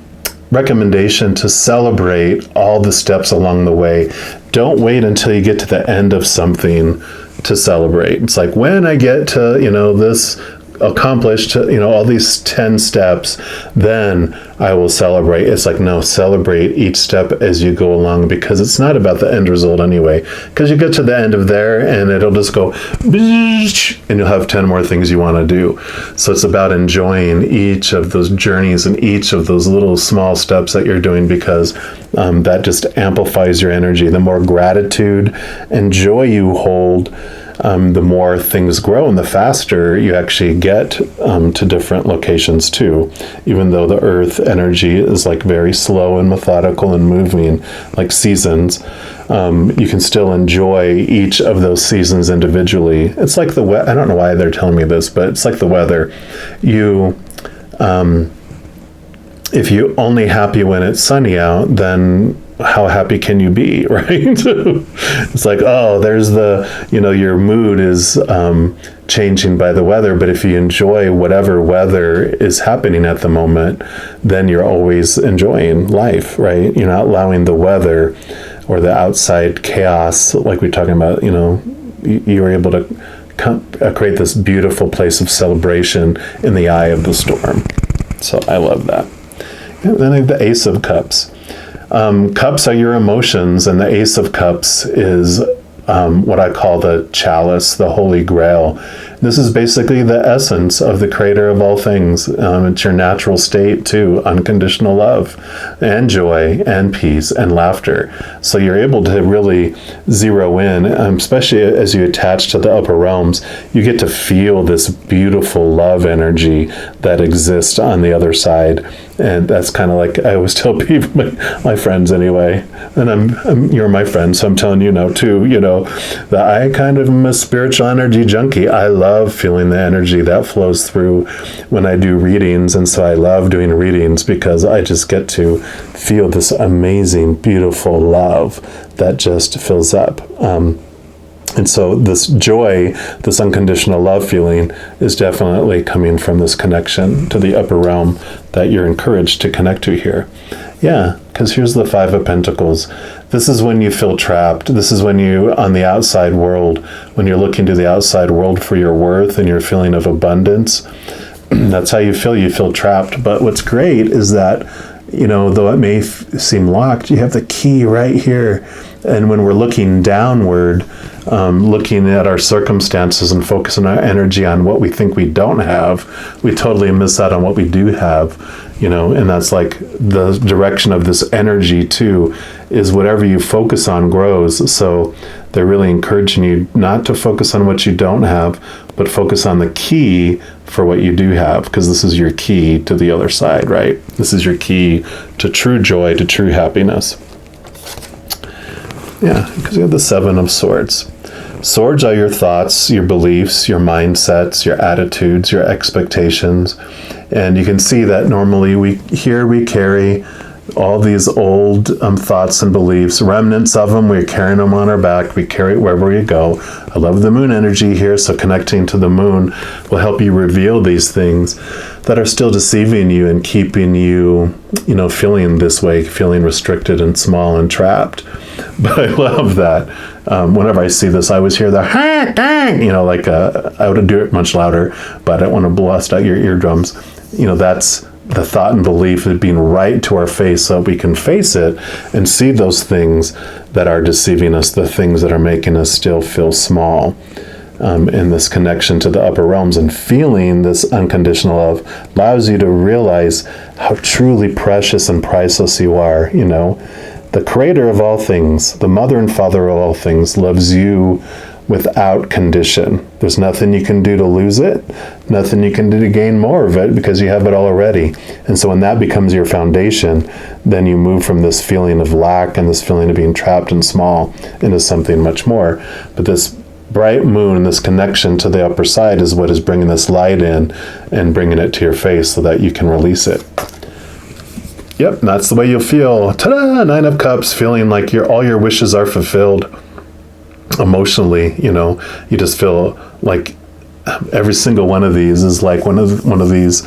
recommendation to celebrate all the steps along the way. Don't wait until you get to the end of something to celebrate. It's like, when I get to, this accomplished, all these 10 steps, then I will celebrate. It's like, no, celebrate each step as you go along, because it's not about the end result anyway. Because you get to the end of there and it'll just go, and you'll have 10 more things you want to do. So it's about enjoying each of those journeys and each of those little small steps that you're doing, because that just amplifies your energy. The more gratitude and joy you hold, the more things grow, and the faster you actually get to different locations too. Even though the earth energy is like very slow and methodical and moving, like seasons, you can still enjoy each of those seasons individually. It's like I don't know why they're telling me this, but it's like the weather. If you're only happy when it's sunny out, then how happy can you be, right? It's like, oh, there's your mood is changing by the weather, but if you enjoy whatever weather is happening at the moment, then you're always enjoying life, right? You're not allowing the weather or the outside chaos, like we're talking about, you were able to create this beautiful place of celebration in the eye of the storm. So I love that. And then the Ace of Cups. Cups are your emotions, and the Ace of Cups is what I call the chalice, the Holy Grail. This is basically the essence of the creator of all things. It's your natural state too, unconditional love and joy and peace and laughter. So you're able to really zero in, especially as you attach to the upper realms, you get to feel this beautiful love energy that exists on the other side. And that's kind of like I always tell people, my friends anyway, and you're my friend, so I'm telling you now too, that I kind of am a spiritual energy junkie. I love feeling the energy that flows through when I do readings. And so I love doing readings because I just get to feel this amazing, beautiful love that just fills up. And so this joy, this unconditional love feeling is definitely coming from this connection to the upper realm that you're encouraged to connect to here. Yeah, because here's the Five of Pentacles. This is when you feel trapped. This is when you, on the outside world, when you're looking to the outside world for your worth and your feeling of abundance, that's how you feel. You feel trapped. But what's great is that, though it may seem locked, you have the key right here. And when we're looking downward, looking at our circumstances and focusing our energy on what we think we don't have, we totally miss out on what we do have, and that's like the direction of this energy too, is whatever you focus on grows. So they're really encouraging you not to focus on what you don't have, but focus on the key for what you do have, because this is your key to the other side, right? This is your key to true joy, to true happiness. Yeah, because you have the Seven of Swords. Swords are your thoughts, your beliefs, your mindsets, your attitudes, your expectations. And you can see that normally we carry all these old thoughts and beliefs, remnants of them. We're carrying them on our back. We carry it wherever we go. I love the moon energy here, so connecting to the moon will help you reveal these things that are still deceiving you and keeping you, feeling this way, feeling restricted and small and trapped. But I love that. Whenever I see this, I always hear the I would do it much louder, but I don't want to blast out your eardrums. That's the thought and belief of being right to our face so we can face it and see those things that are deceiving us, the things that are making us still feel small. In this connection to the upper realms, and feeling this unconditional love allows you to realize how truly precious and priceless you are. The creator of all things, the mother and father of all things, loves you without condition. There's nothing you can do to lose it, nothing you can do to gain more of it, because you have it already. And so when that becomes your foundation, then you move from this feeling of lack and this feeling of being trapped and small into something much more. But this bright moon, this connection to the upper side, is what is bringing this light in and bringing it to your face so that you can release it. Yep, that's the way you'll feel. Ta-da! Nine of Cups, feeling like all your wishes are fulfilled. Emotionally, you just feel like every single one of these is like one of these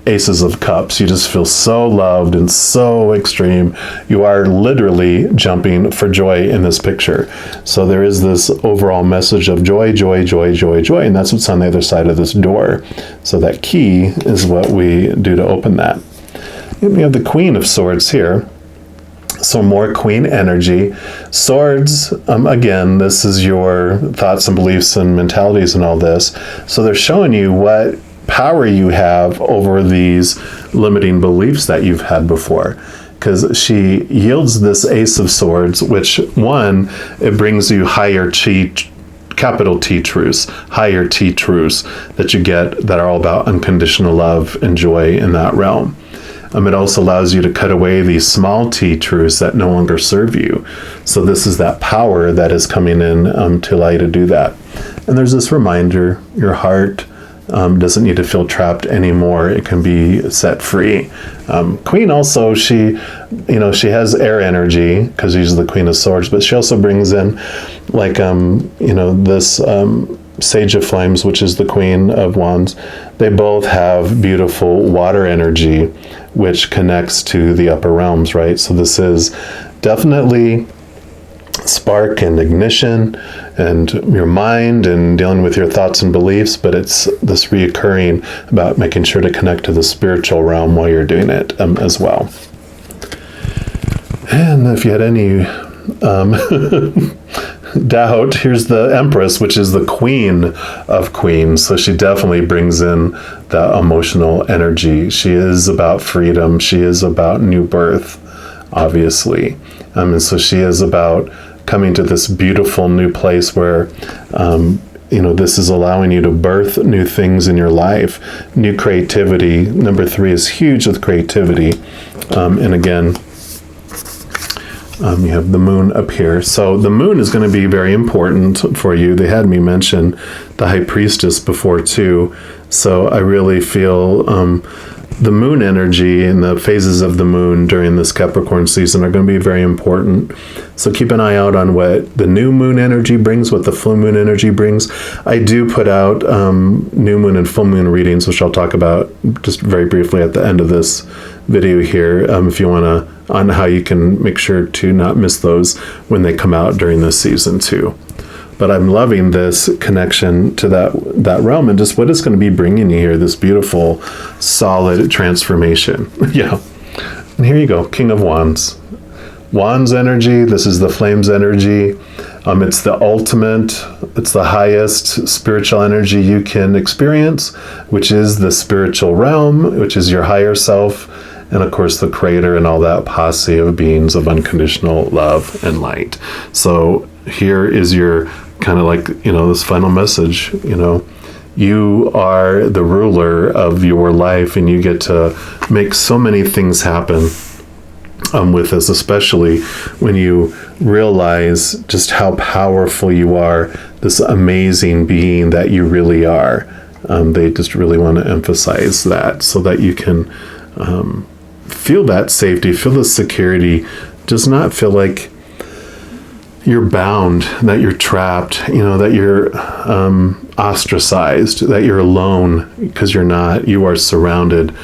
Aces of Cups. You just feel so loved and so extreme. You are literally jumping for joy in this picture. So there is this overall message of joy, joy, joy, joy, joy, and that's what's on the other side of this door. So that key is what we do to open that. And we have the Queen of Swords here. So more Queen energy. Swords, again, this is your thoughts and beliefs and mentalities and all this. So they're showing you what power you have over these limiting beliefs that you've had before. Because she yields this Ace of Swords, which, one, it brings you higher chi, capital T truths, higher T truths that you get that are all about unconditional love and joy in that realm. It also allows you to cut away these small t truths that no longer serve you. So this is that power that is coming in to allow you to do that. And there's this reminder, your heart doesn't need to feel trapped anymore. It can be set free. Queen also, she has air energy because she's the Queen of Swords, but she also brings in this Sage of Flames, which is the Queen of Wands. They both have beautiful water energy, which connects to the upper realms, right? So this is definitely spark and ignition and your mind and dealing with your thoughts and beliefs, but it's this reoccurring about making sure to connect to the spiritual realm while you're doing it as well. And if you had any doubt, here's the Empress, which is the queen of queens. So she definitely brings in that emotional energy. She is about freedom. She is about new birth, obviously. And so she is about coming to this beautiful new place where, this is allowing you to birth new things in your life, new creativity. Number 3 is huge with creativity. And again, you have the moon up here. So the moon is going to be very important for you. They had me mention the High Priestess before too. So I really feel the moon energy and the phases of the moon during this Capricorn season are going to be very important. So keep an eye out on what the new moon energy brings, what the full moon energy brings. I do put out new moon and full moon readings, which I'll talk about just very briefly at the end of this video here, if you want to, on how you can make sure to not miss those when they come out during this season too. But I'm loving this connection to that realm and just what it's going to be bringing you here, this beautiful, solid transformation. Yeah. And here you go, King of Wands. Wands energy, this is the flames energy. It's the ultimate, it's the highest spiritual energy you can experience, which is the spiritual realm, which is your higher self, and of course the creator and all that posse of beings of unconditional love and light. So here is your kind of like, this final message, you are the ruler of your life and you get to make so many things happen with this, especially when you realize just how powerful you are, this amazing being that you really are. They just really want to emphasize that so that you can feel that safety, feel the security, just not feel like you're bound, that you're trapped, that you're ostracized, that you're alone, because you're not. You are surrounded.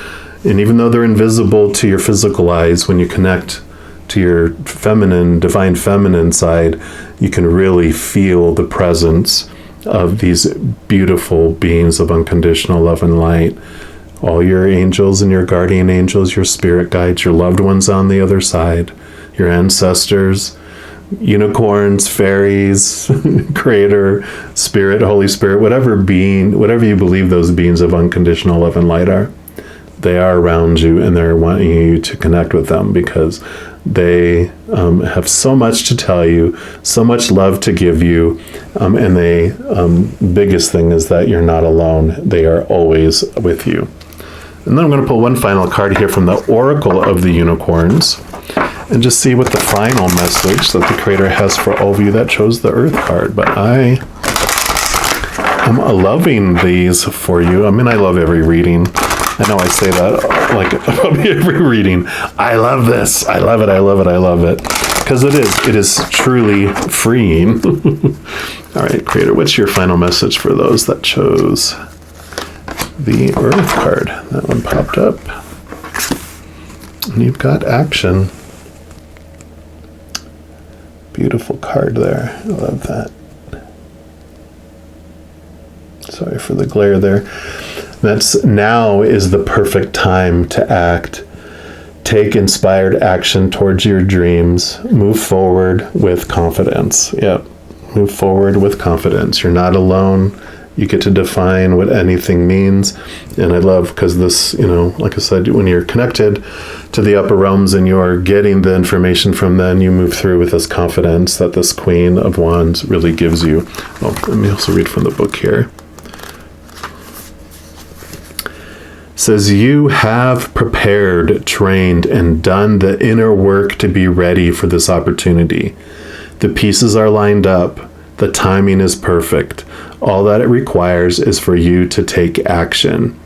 And even though they're invisible to your physical eyes, when you connect to your divine feminine side, you can really feel the presence of these beautiful beings of unconditional love and light. All your angels and your guardian angels, your spirit guides, your loved ones on the other side, your ancestors, unicorns, fairies, creator, spirit, Holy Spirit, whatever you believe those beings of unconditional love and light are, they are around you and they're wanting you to connect with them because they have so much to tell you, so much love to give you, and the biggest thing is that you're not alone. They are always with you. And then I'm going to pull one final card here from the Oracle of the Unicorns and just see what the final message that the Creator has for all of you that chose the Earth card. But I am loving these for you. I mean, I love every reading. I know I say that like about every reading. I love this. I love it. I love it. I love it. Because it is truly freeing. All right, Creator, what's your final message for those that chose the Earth card? That one popped up. And you've got action. Beautiful card there. I love that. Sorry for the glare there. Now is the perfect time to act. Take inspired action towards your dreams. Move forward with confidence. Yep. Move forward with confidence. You're not alone. You get to define what anything means. And I love because this, like I said, when you're connected to the upper realms and you're getting the information from them, you move through with this confidence that this Queen of Wands really gives you. Oh, let me also read from the book here. It says, you have prepared, trained, and done the inner work to be ready for this opportunity. The pieces are lined up. The timing is perfect. All that it requires is for you to take action.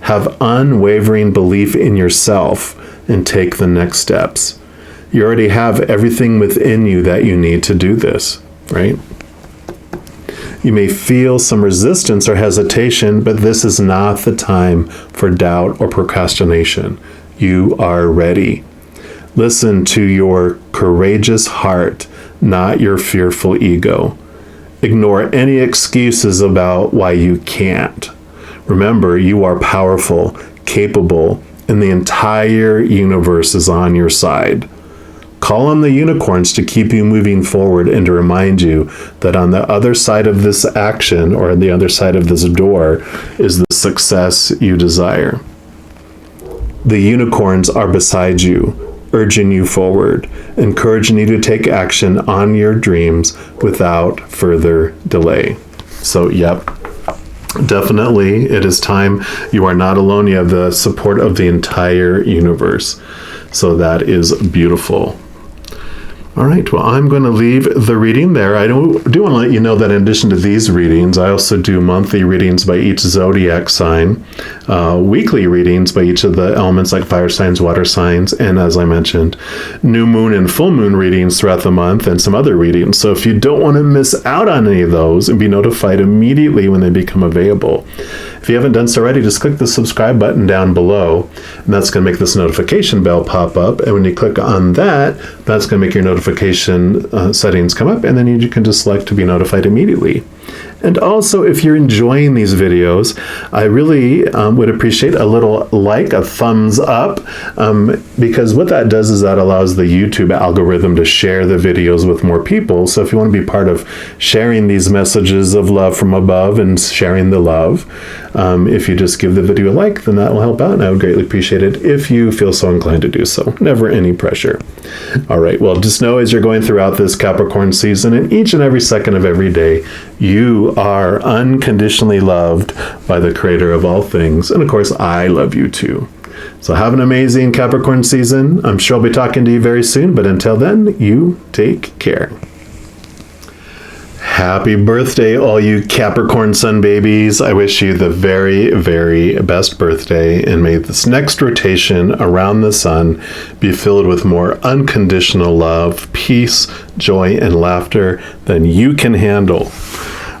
Have unwavering belief in yourself and take the next steps. You already have everything within you that you need to do this, right? You may feel some resistance or hesitation, but this is not the time for doubt or procrastination. You are ready. Listen to your courageous heart, not your fearful ego. Ignore any excuses about why you can't. Remember, you are powerful, capable, and the entire universe is on your side. Call on the unicorns to keep you moving forward and to remind you that on the other side of this action, or on the other side of this door, is the success you desire. The unicorns are beside you, urging you forward, encouraging you to take action on your dreams without further delay. So, yep, definitely it is time. You are not alone. You have the support of the entire universe. So that is beautiful. All right, well, I'm going to leave the reading there. I do want to let you know that in addition to these readings, I also do monthly readings by each zodiac sign, weekly readings by each of the elements like fire signs, water signs, and as I mentioned, new moon and full moon readings throughout the month and some other readings. So if you don't want to miss out on any of those and be notified immediately when they become available, if you haven't done so already, just click the subscribe button down below, and that's going to make this notification bell pop up. And when you click on that, that's going to make your notification settings come up, and then you can just select to be notified immediately. And also, if you're enjoying these videos, I really would appreciate a little like, a thumbs up, because what that does is that allows the YouTube algorithm to share the videos with more people. So if you want to be part of sharing these messages of love from above and sharing the love, if you just give the video a like, then that will help out, and I would greatly appreciate it if you feel so inclined to do so. Never any pressure. All right, well, just know as you're going throughout this Capricorn season, and each and every second of every day, you are unconditionally loved by the creator of all things. And of course, I love you too. So have an amazing Capricorn season. I'm sure I'll be talking to you very soon, but until then, you take care. Happy birthday, all you Capricorn Sun babies. I wish you the very, very best birthday, and may this next rotation around the sun be filled with more unconditional love, peace, joy, and laughter than you can handle.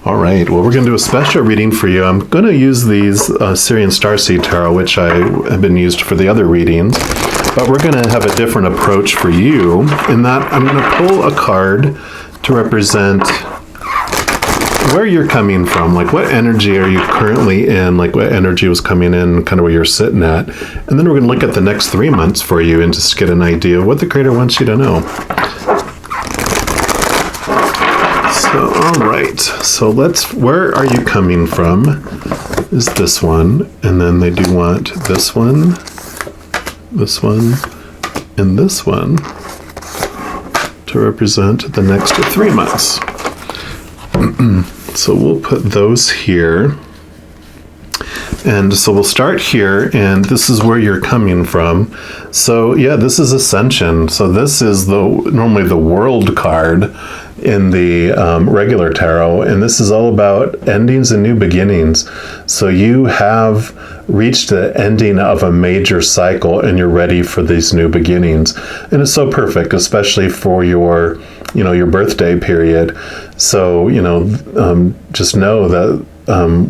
All right, well, we're going to do a special reading for you. I'm going to use these Syrian Starseed Tarot, which I have been used for the other readings, but we're going to have a different approach for you in that I'm going to pull a card to represent where you're coming from, like what energy are you currently in, like what energy was coming in, kind of where you're sitting at. And then we're going to look at the next 3 months for you and just get an idea of what the creator wants you to know. So, all right, so where are you coming from is this one, and then they do want this one, and this one to represent the next 3 months. So we'll put those here. And so we'll start here, and this is where you're coming from. So yeah, this is Ascension. So this is normally the World card in the regular tarot, and this is all about endings and new beginnings. So you have reached the ending of a major cycle, and you're ready for these new beginnings. And it's so perfect, especially for your birthday period. So, just know that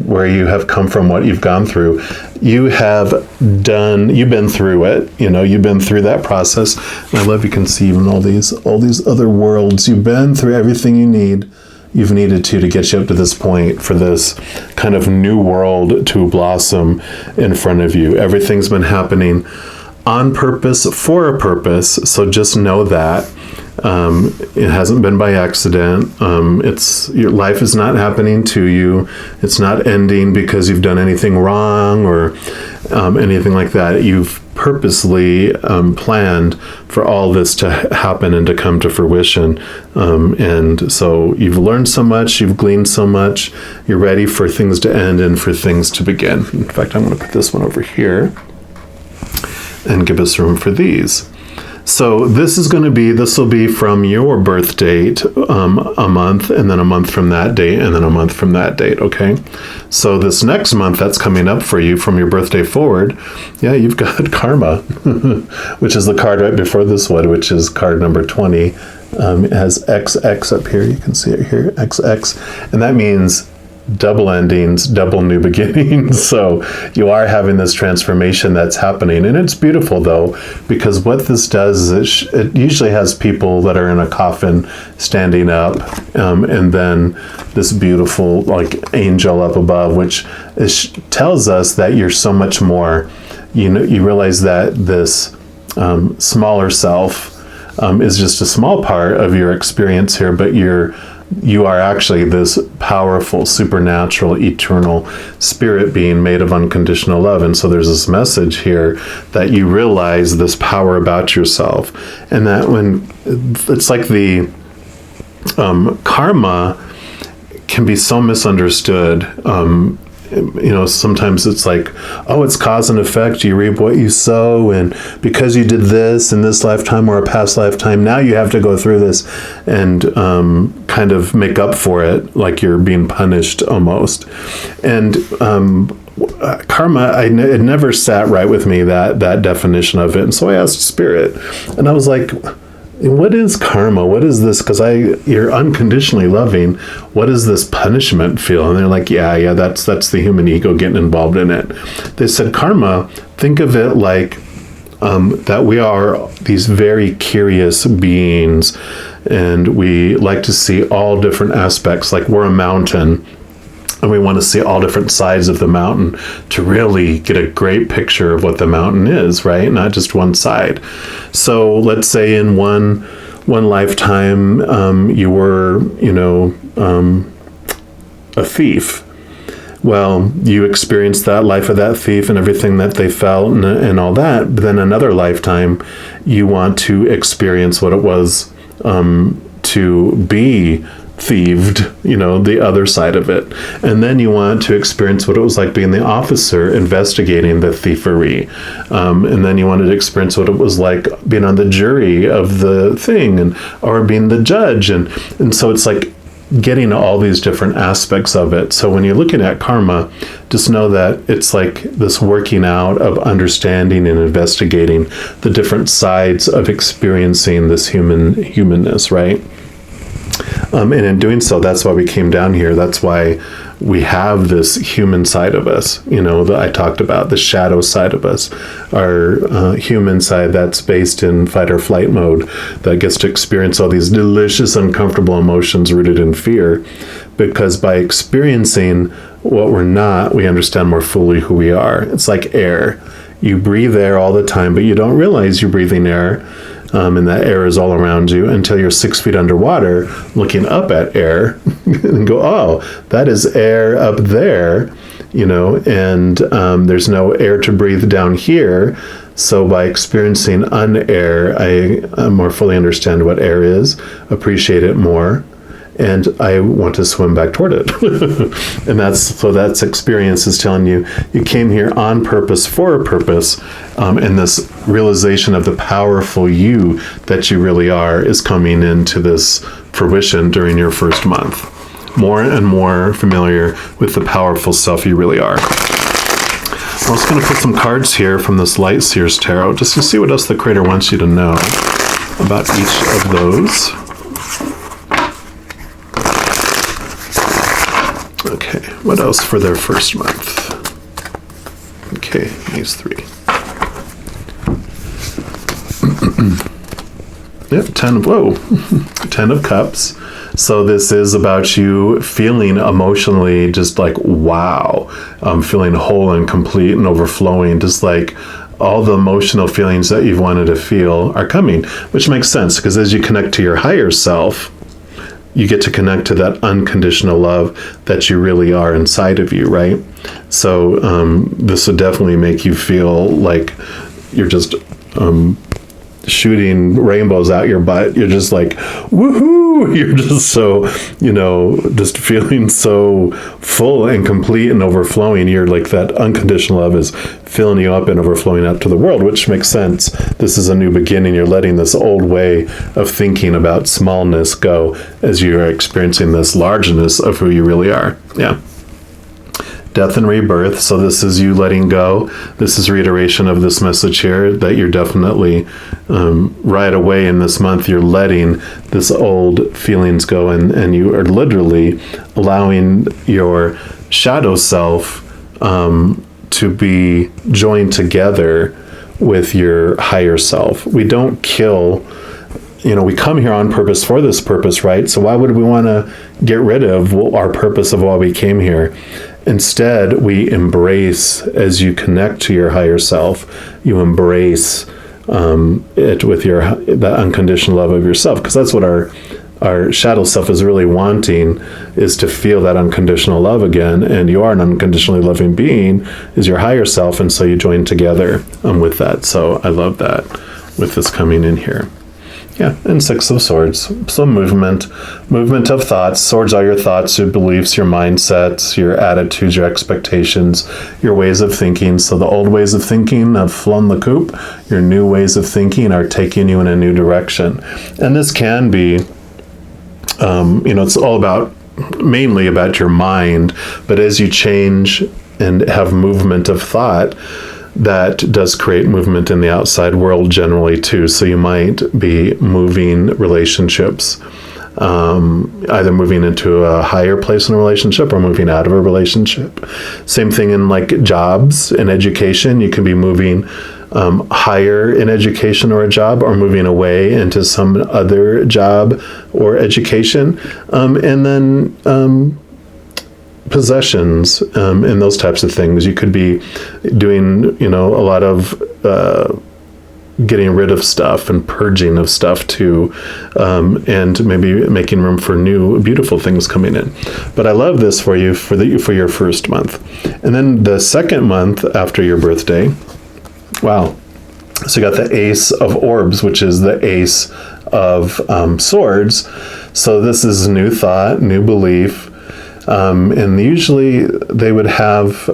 where you have come from, what you've gone through, you've been through it, you've been through that process. And I love you can see even all these other worlds. You've been through everything you've needed to get you up to this point for this kind of new world to blossom in front of you. Everything's been happening on purpose, for a purpose. So just know that. It hasn't been by accident. Your life is not happening to you. It's not ending because you've done anything wrong or anything like that. You've purposely planned for all this to happen and to come to fruition. And so you've learned so much, you've gleaned so much, you're ready for things to end and for things to begin. In fact, I'm going to put this one over here and give us room for these. So this will be from your birth date, a month, and then a month from that date, and then a month from that date, okay? So this next month that's coming up for you from your birthday forward, yeah, you've got Karma, which is the card right before this one, which is card number 20. It has XX up here. You can see it here, XX. And that means double endings, double new beginnings. So you are having this transformation that's happening. And it's beautiful, though, because what this does is it usually has people that are in a coffin standing up, and then this beautiful like angel up above, which tells us that you're so much more. You realize that this smaller self is just a small part of your experience here, but you are actually this powerful, supernatural, eternal spirit being made of unconditional love. And so there's this message here that you realize this power about yourself, and that when it's like the karma can be so misunderstood. Sometimes it's like, oh, it's cause and effect. You reap what you sow, and because you did this in this lifetime or a past lifetime, now you have to go through this and kind of make up for it, like you're being punished almost. And karma, it never sat right with me, that definition of it. And so I asked Spirit, and I was like, what is karma? What is this? Because you're unconditionally loving. What does this punishment feel? And they're like, yeah, that's the human ego getting involved in it. They said, karma, think of it like that we are these very curious beings, and we like to see all different aspects. Like we're a mountain, and we want to see all different sides of the mountain to really get a great picture of what the mountain is, right? Not just one side. So let's say in one lifetime, you were, a thief. Well, you experienced that life of that thief and everything that they felt and all that. But then another lifetime, you want to experience what it was to be thieved, the other side of it. And then you want to experience what it was like being the officer investigating the thievery. And then you wanted to experience what it was like being on the jury of the thing, or being the judge. And so it's like getting all these different aspects of it. So when you're looking at karma, just know that it's like this working out of understanding and investigating the different sides of experiencing this humanness, right? And in doing so, that's why we came down here. That's why we have this human side of us, that I talked about, the shadow side of us, our human side that's based in fight or flight mode, that gets to experience all these delicious, uncomfortable emotions rooted in fear. Because by experiencing what we're not, we understand more fully who we are. It's like air. You breathe air all the time, but you don't realize you're breathing air. And that air is all around you until you're 6 feet underwater looking up at air and go, oh, that is air up there, and there's no air to breathe down here. So by experiencing unair, I more fully understand what air is, appreciate it more, and I want to swim back toward it. And that's experience is telling you came here on purpose for a purpose, and this realization of the powerful you that you really are is coming into this fruition during your first month. More and more familiar with the powerful self you really are. I'm also going to put some cards here from this Light Seers Tarot just to see what else the Creator wants you to know about each of those. Okay, what else for their first month? Okay, these three. Yep, 10 of Cups. So this is about you feeling emotionally just like, wow, feeling whole and complete and overflowing, just like all the emotional feelings that you've wanted to feel are coming, which makes sense because as you connect to your higher self, you get to connect to that unconditional love that you really are inside of you, right? So this would definitely make you feel like you're just shooting rainbows out your butt. You're just like, woohoo! You're just so, just feeling so full and complete and overflowing. You're like that unconditional love is filling you up and overflowing out to the world, which makes sense. This is a new beginning. You're letting this old way of thinking about smallness go as you are experiencing this largeness of who you really are. Yeah. death and rebirth. So this is you letting go. This is reiteration of this message here, that you're definitely right away in this month, you're letting this old feelings go, and you are literally allowing your shadow self to be joined together with your higher self. We don't kill, we come here on purpose for this purpose, right? So why would we want to get rid of our purpose of why we came here? Instead, we embrace, as you connect to your higher self, you embrace it with the unconditional love of yourself, because that's what our shadow self is really wanting, is to feel that unconditional love again. And you are an unconditionally loving being, is your higher self, and so you join together with that. So I love that with this coming in here. Yeah, and Six of Swords. So movement of thoughts. Swords are your thoughts, your beliefs, your mindsets, your attitudes, your expectations, your ways of thinking. So the old ways of thinking have flown the coop. Your new ways of thinking are taking you in a new direction. And this can be, it's all mainly about your mind. But as you change and have movement of thought, that does create movement in the outside world generally too. So you might be moving relationships, either moving into a higher place in a relationship or moving out of a relationship. Same thing in like jobs and education. You can be moving higher in education or a job, or moving away into some other job or education. And then possessions and those types of things. You could be doing, a lot of getting rid of stuff and purging of stuff too, and maybe making room for new beautiful things coming in. But I love this for you for your first month. And then the second month after your birthday, wow. So you got the Ace of Orbs, which is the Ace of Swords. So this is new thought, new belief. And usually they would have,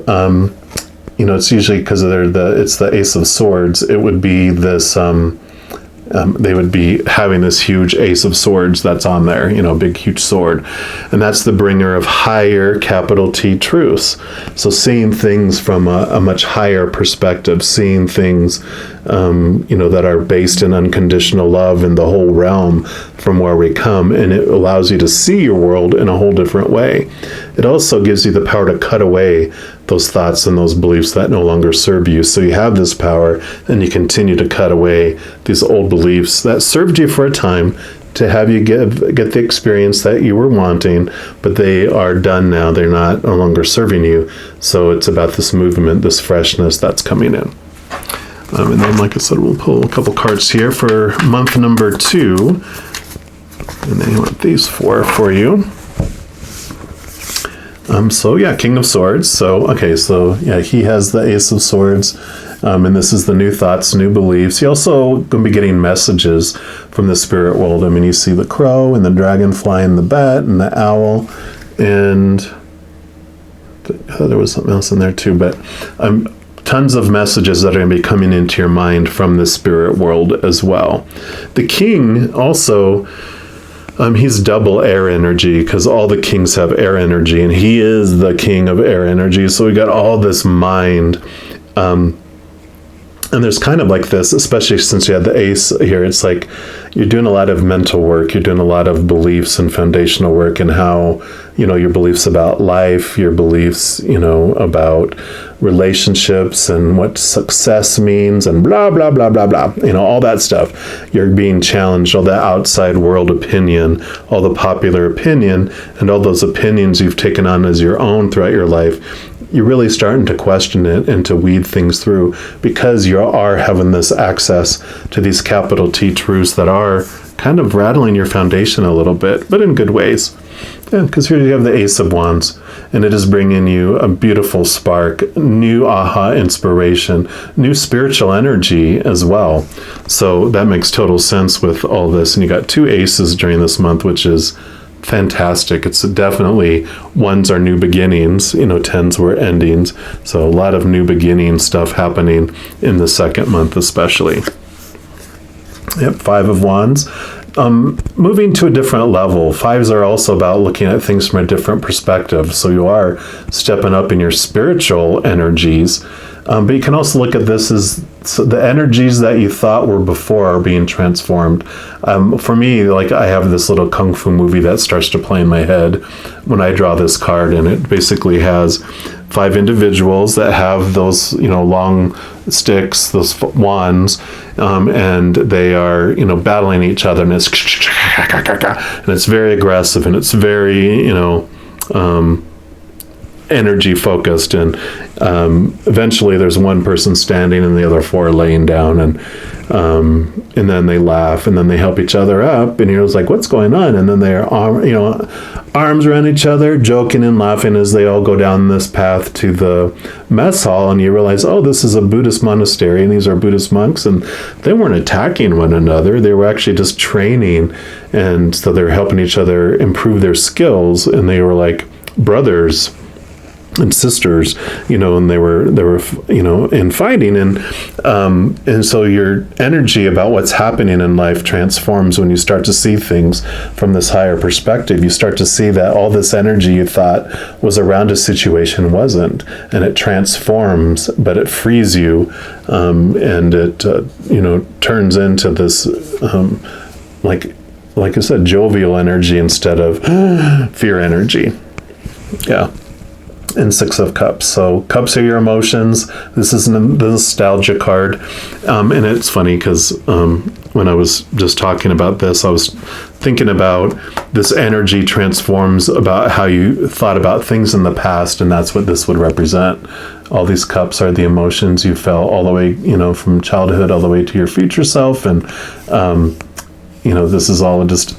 it's usually because it's the Ace of Swords. It would be this, they would be having this huge Ace of Swords that's on there, big, huge sword. And that's the bringer of higher, capital T, truths. So seeing things from a much higher perspective, seeing things, that are based in unconditional love in the whole realm from where we come. And it allows you to see your world in a whole different way. It also gives you the power to cut away those thoughts and those beliefs that no longer serve you. So you have this power, and you continue to cut away these old beliefs that served you for a time to have you get the experience that you were wanting, but they are done now. They're no longer serving you. So it's about this movement, this freshness that's coming in. And then, like I said, we'll pull a couple cards here for month number 2. And then you want these 4 for you. King of Swords. He has the Ace of Swords. And this is the new thoughts, new beliefs. You're also going to be getting messages from the spirit world. I mean, you see the crow and the dragonfly and the bat and the owl. And there was something else in there too. But tons of messages that are going to be coming into your mind from the spirit world as well. The king also... he's double air energy, because all the kings have air energy, and he is the king of air energy. So we got all this mind. And there's kind of like this, especially since you had the ace here, it's like you're doing a lot of mental work. You're doing a lot of beliefs and foundational work, and how, your beliefs about life, your beliefs, about relationships and what success means and blah, blah, blah, blah, blah, all that stuff. You're being challenged, all the outside world opinion, all the popular opinion, and all those opinions you've taken on as your own throughout your life. You're really starting to question it and to weed things through, because you are having this access to these capital T truths that are kind of rattling your foundation a little bit, but in good ways. Yeah, because here you have the Ace of Wands, and it is bringing you a beautiful spark, new aha inspiration, new spiritual energy as well. So that makes total sense with all this. And you got 2 aces during this month, which is fantastic. It's definitely, ones are new beginnings, 10s were endings. So a lot of new beginning stuff happening in the second month especially. Yep, 5 of Wands. moving to a different level. Fives are also about looking at things from a different perspective. So you are stepping up in your spiritual energies. But you can also look at this as the energies that you thought were before are being transformed. For me, like, I have this little kung fu movie that starts to play in my head when I draw this card, and it basically has 5 individuals that have those, long sticks, those wands, and they are, battling each other, and it's very aggressive, and it's very, energy focused, and eventually there's one person standing and the other 4 laying down, and then they laugh, and then they help each other up, and you're just like, what's going on? And then they're arms around each other, joking and laughing as they all go down this path to the mess hall, and you realize, oh, this is a Buddhist monastery, and these are Buddhist monks, and they weren't attacking one another, they were actually just training, and so they're helping each other improve their skills, and they were like brothers and sisters, and they were in fighting, and so your energy about what's happening in life transforms when you start to see things from this higher perspective. You start to see that all this energy you thought was around a situation wasn't, and it transforms, but it frees you, and it turns into this like I said, jovial energy instead of fear energy. Yeah. And 6 of Cups. So cups are your emotions. This is the nostalgia card. And it's funny because when I was just talking about this, I was thinking about this energy transforms about how you thought about things in the past, and that's what this would represent. All these cups are the emotions you felt all the way, from childhood all the way to your future self. And, this is all just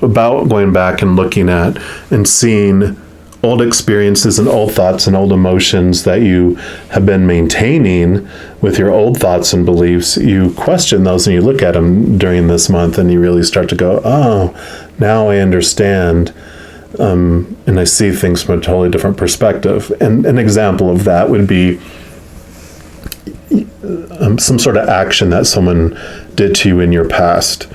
about going back and looking at and seeing old experiences and old thoughts and old emotions that you have been maintaining with your old thoughts and beliefs. You question those and you look at them during this month, and you really start to go, oh, now I understand, and I see things from a totally different perspective. And an example of that would be some sort of action that someone did to you in your past,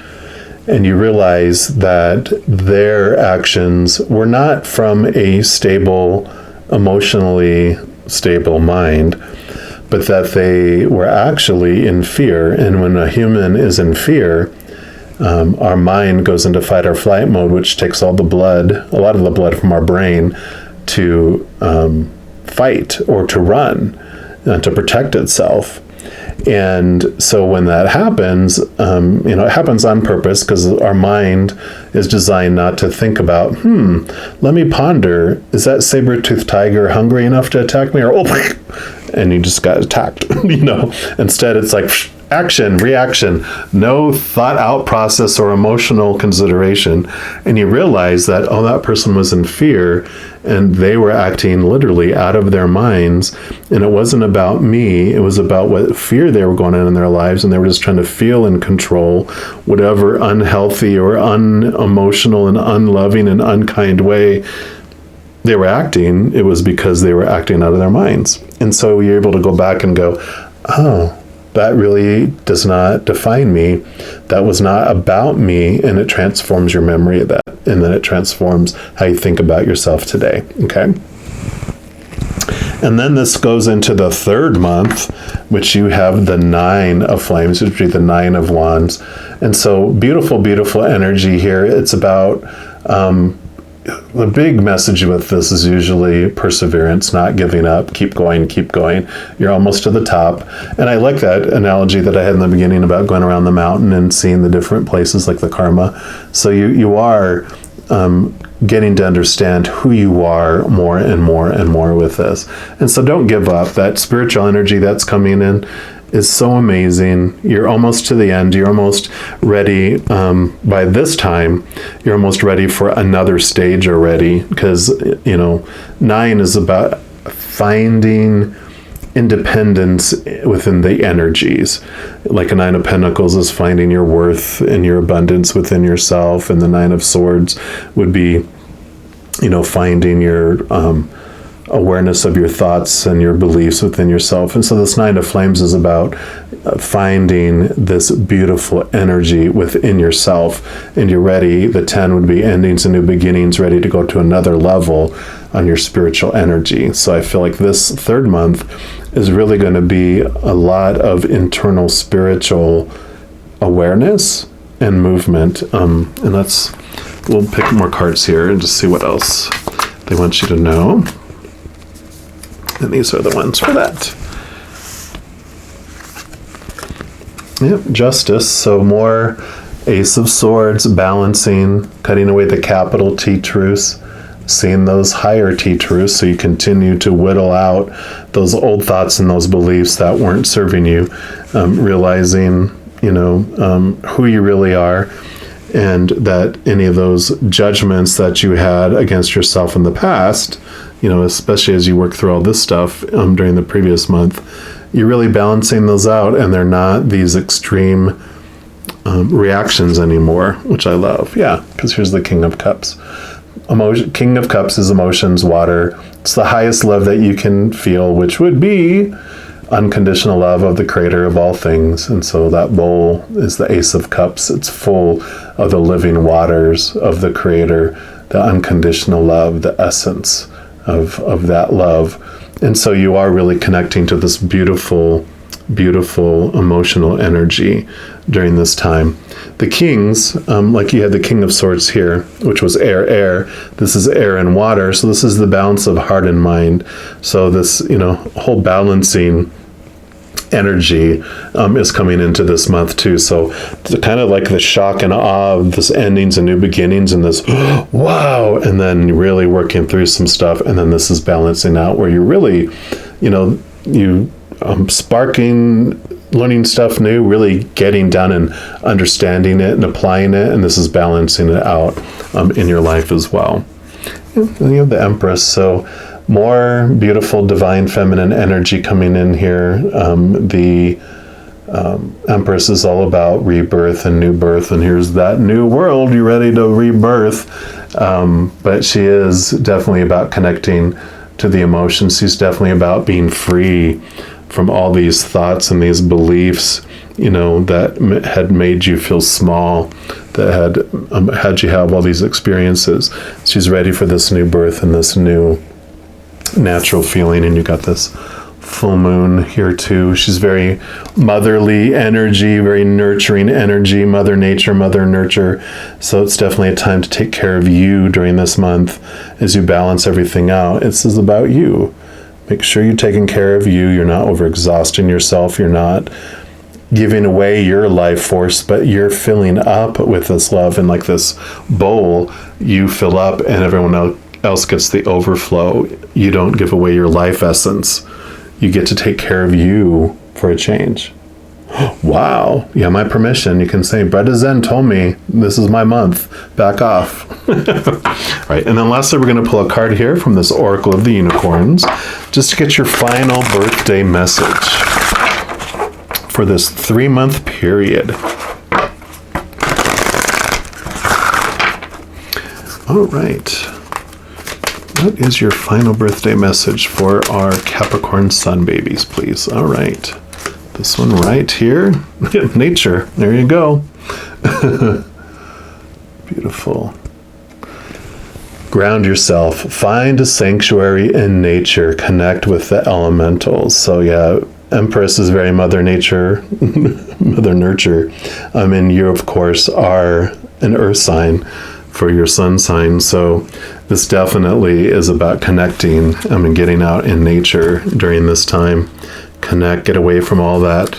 and you realize that their actions were not from a stable, emotionally stable mind, but that they were actually in fear. And when a human is in fear, our mind goes into fight or flight mode, which takes a lot of the blood from our brain to fight or to run, to protect itself. And so when that happens, it happens on purpose because our mind is designed not to think about, let me ponder, is that saber-toothed tiger hungry enough to attack me? Or, and you just got attacked, Instead, it's like, action, reaction, no thought out process or emotional consideration. And you realize that, that person was in fear and they were acting literally out of their minds. And it wasn't about me. It was about what fear they were going on in their lives. And they were just trying to feel and control whatever unhealthy or unemotional and unloving and unkind way they were acting. It was because they were acting out of their minds. And so you're able to go back and go, oh, that really does not define me. That was not about me, and it transforms your memory of that, and then it transforms how you think about yourself today, okay? And then this goes into the 3rd month, which you have the 9 of Flames, which would be the 9 of Wands. And so beautiful, beautiful energy here. It's about the big message with this is usually perseverance, not giving up, keep going, keep going. You're almost to the top. And I like that analogy that I had in the beginning about going around the mountain and seeing the different places like the karma. So you are getting to understand who you are more and more and more with this. And so don't give up. That spiritual energy that's coming in is so amazing. You're almost to the end. You're almost ready. By this time, you're almost ready for another stage already, because 9 is about finding independence within the energies. Like a 9 of Pentacles is finding your worth and your abundance within yourself, and the 9 of Swords would be finding your awareness of your thoughts and your beliefs within yourself. And so this Nine of Flames is about finding this beautiful energy within yourself, and you're ready. The 10 would be endings and new beginnings, ready to go to another level on your spiritual energy. So I feel like this third month is really going to be a lot of internal spiritual awareness and movement. We'll pick more cards here and just see what else they want you to know. And these are the ones for that. Yep, Justice. So more Ace of Swords, balancing, cutting away the capital T truths, seeing those higher T truths, so you continue to whittle out those old thoughts and those beliefs that weren't serving you, realizing, who you really are, and that any of those judgments that you had against yourself in the past, especially as you work through all this stuff during the previous month, you're really balancing those out, and they're not these extreme reactions anymore, which I love. Yeah, because here's the King of Cups. King of Cups is emotions, water. It's the highest love that you can feel, which would be unconditional love of the creator of all things. And so that bowl is the Ace of Cups. It's full of the living waters of the creator, the unconditional love, the essence of that love. And so you are really connecting to this beautiful, beautiful emotional energy during this time. The Kings, like you had the King of Swords here, which was air. This is air and water. So this is the balance of heart and mind. So this, whole balancing energy is coming into this month too. So it's kind of like the shock and awe of this endings and new beginnings and this wow, and then really working through some stuff. And then this is balancing out where you're really, sparking, learning stuff new, really getting down and understanding it and applying it, and this is balancing it out in your life as well. And you have the Empress, so more beautiful divine feminine energy coming in here. The Empress is all about rebirth and new birth, and here's that new world, you ready to rebirth? But she is definitely about connecting to the emotions. She's definitely about being free from all these thoughts and these beliefs, that had made you feel small, that had you have all these experiences. She's ready for this new birth and this new natural feeling. And you got this full moon here too. She's very motherly energy, very nurturing energy, mother nature, mother nurture. So it's definitely a time to take care of you during this month as you balance everything out. This is about you. Make sure you're taking care of you. You're not overexhausting yourself. You're not giving away your life force, but you're filling up with this love. And like this bowl, you fill up and everyone else gets the overflow. You don't give away your life essence. You get to take care of you for a change. Wow. Yeah, my permission. You can say, Bretta Zen told me this is my month. Back off. Right. And then lastly, we're going to pull a card here from this Oracle of the Unicorns, just to get your final birthday message for this 3-month period. All right. What is your final birthday message for our Capricorn Sun babies, please? All right. This one right here. Nature. There you go. Beautiful. Ground yourself. Find a sanctuary in nature. Connect with the elementals. So yeah, Empress is very Mother Nature, Mother Nurture. And you, of course, are an earth sign for your sun sign. So this definitely is about connecting and getting out in nature during this time. Connect, get away from all that,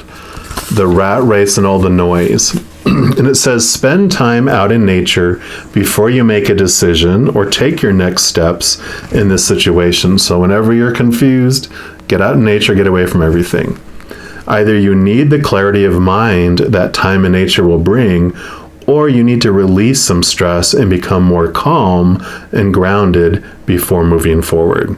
the rat race and all the noise. And it says, spend time out in nature before you make a decision or take your next steps in this situation. So whenever you're confused, get out in nature, get away from everything. Either you need the clarity of mind that time in nature will bring, or you need to release some stress and become more calm and grounded before moving forward.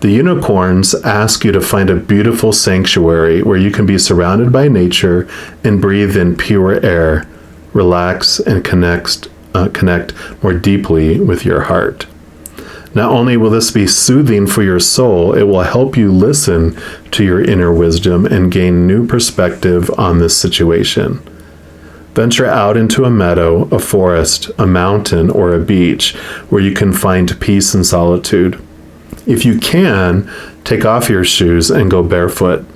The unicorns ask you to find a beautiful sanctuary where you can be surrounded by nature and breathe in pure air, relax, and connect more deeply with your heart. Not only will this be soothing for your soul, it will help you listen to your inner wisdom and gain new perspective on this situation. Venture out into a meadow, a forest, a mountain, or a beach where you can find peace and solitude. If you can, take off your shoes and go barefoot.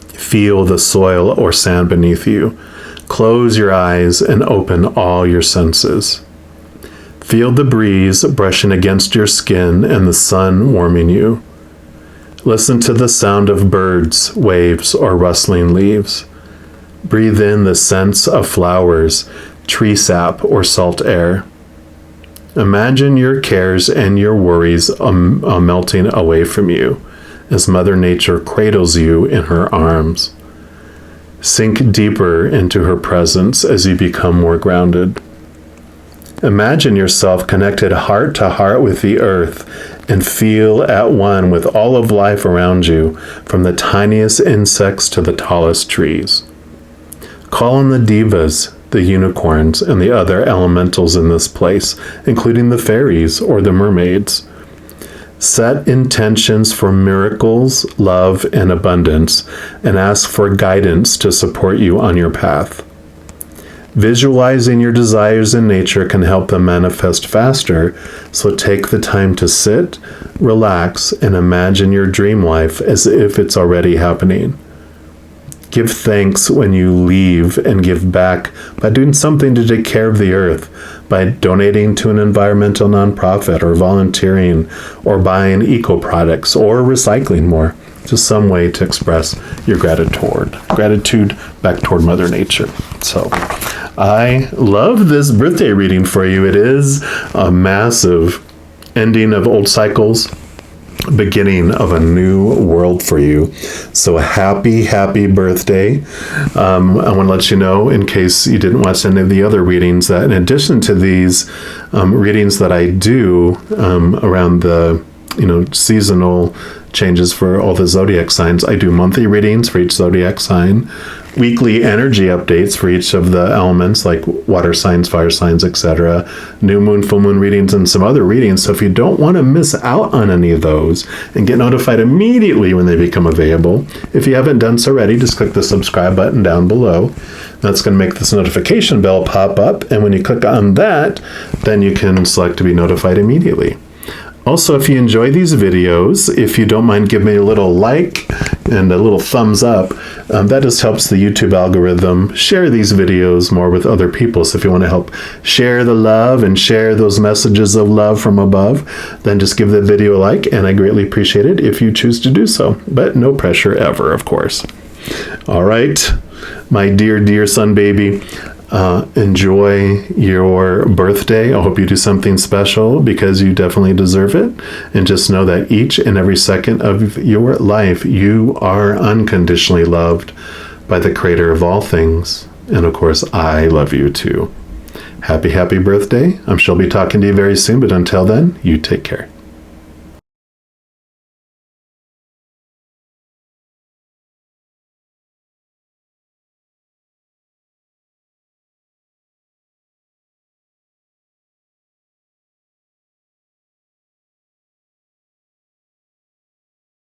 Feel the soil or sand beneath you. Close your eyes and open all your senses. Feel the breeze brushing against your skin and the sun warming you. Listen to the sound of birds, waves, or rustling leaves. Breathe in the scents of flowers, tree sap, or salt air. Imagine your cares and your worries melting away from you as Mother Nature cradles you in her arms. Sink deeper into her presence as you become more grounded. Imagine yourself connected heart to heart with the earth and feel at one with all of life around you, from the tiniest insects to the tallest trees. Call on the divas, the unicorns, and the other elementals in this place, including the fairies or the mermaids. Set intentions for miracles, love, and abundance, and ask for guidance to support you on your path. Visualizing your desires in nature can help them manifest faster, so take the time to sit, relax, and imagine your dream life as if it's already happening. Give thanks when you leave and give back by doing something to take care of the earth, by donating to an environmental nonprofit or volunteering or buying eco products or recycling more. Just some way to express your gratitude back toward Mother Nature. So I love this birthday reading for you. It is a massive ending of old cycles, beginning of a new world for you. So happy birthday. I want to let you know, in case you didn't watch any of the other readings, that in addition to these readings that I do around the seasonal changes for all the zodiac signs, I do monthly readings for each zodiac sign, weekly energy updates for each of the elements like water signs, fire signs, etc., new moon, full moon readings, and some other readings. So if you don't want to miss out on any of those and get notified immediately when they become available, if you haven't done so already, just click the subscribe button down below. That's going to make this notification bell pop up, and when you click on that, then you can select to be notified immediately. Also, if you enjoy these videos, if you don't mind giving me a little like and a little thumbs up, that just helps the YouTube algorithm share these videos more with other people. So if you want to help share the love and share those messages of love from above, then just give the video a like, and I greatly appreciate it if you choose to do so. But no pressure ever, of course. All right, my dear sun baby. Enjoy your birthday. I hope you do something special, because you definitely deserve it. And just know that each and every second of your life, you are unconditionally loved by the Creator of all things. And of course, I love you too. Happy birthday. I'm sure I'll be talking to you very soon, but until then, you take care.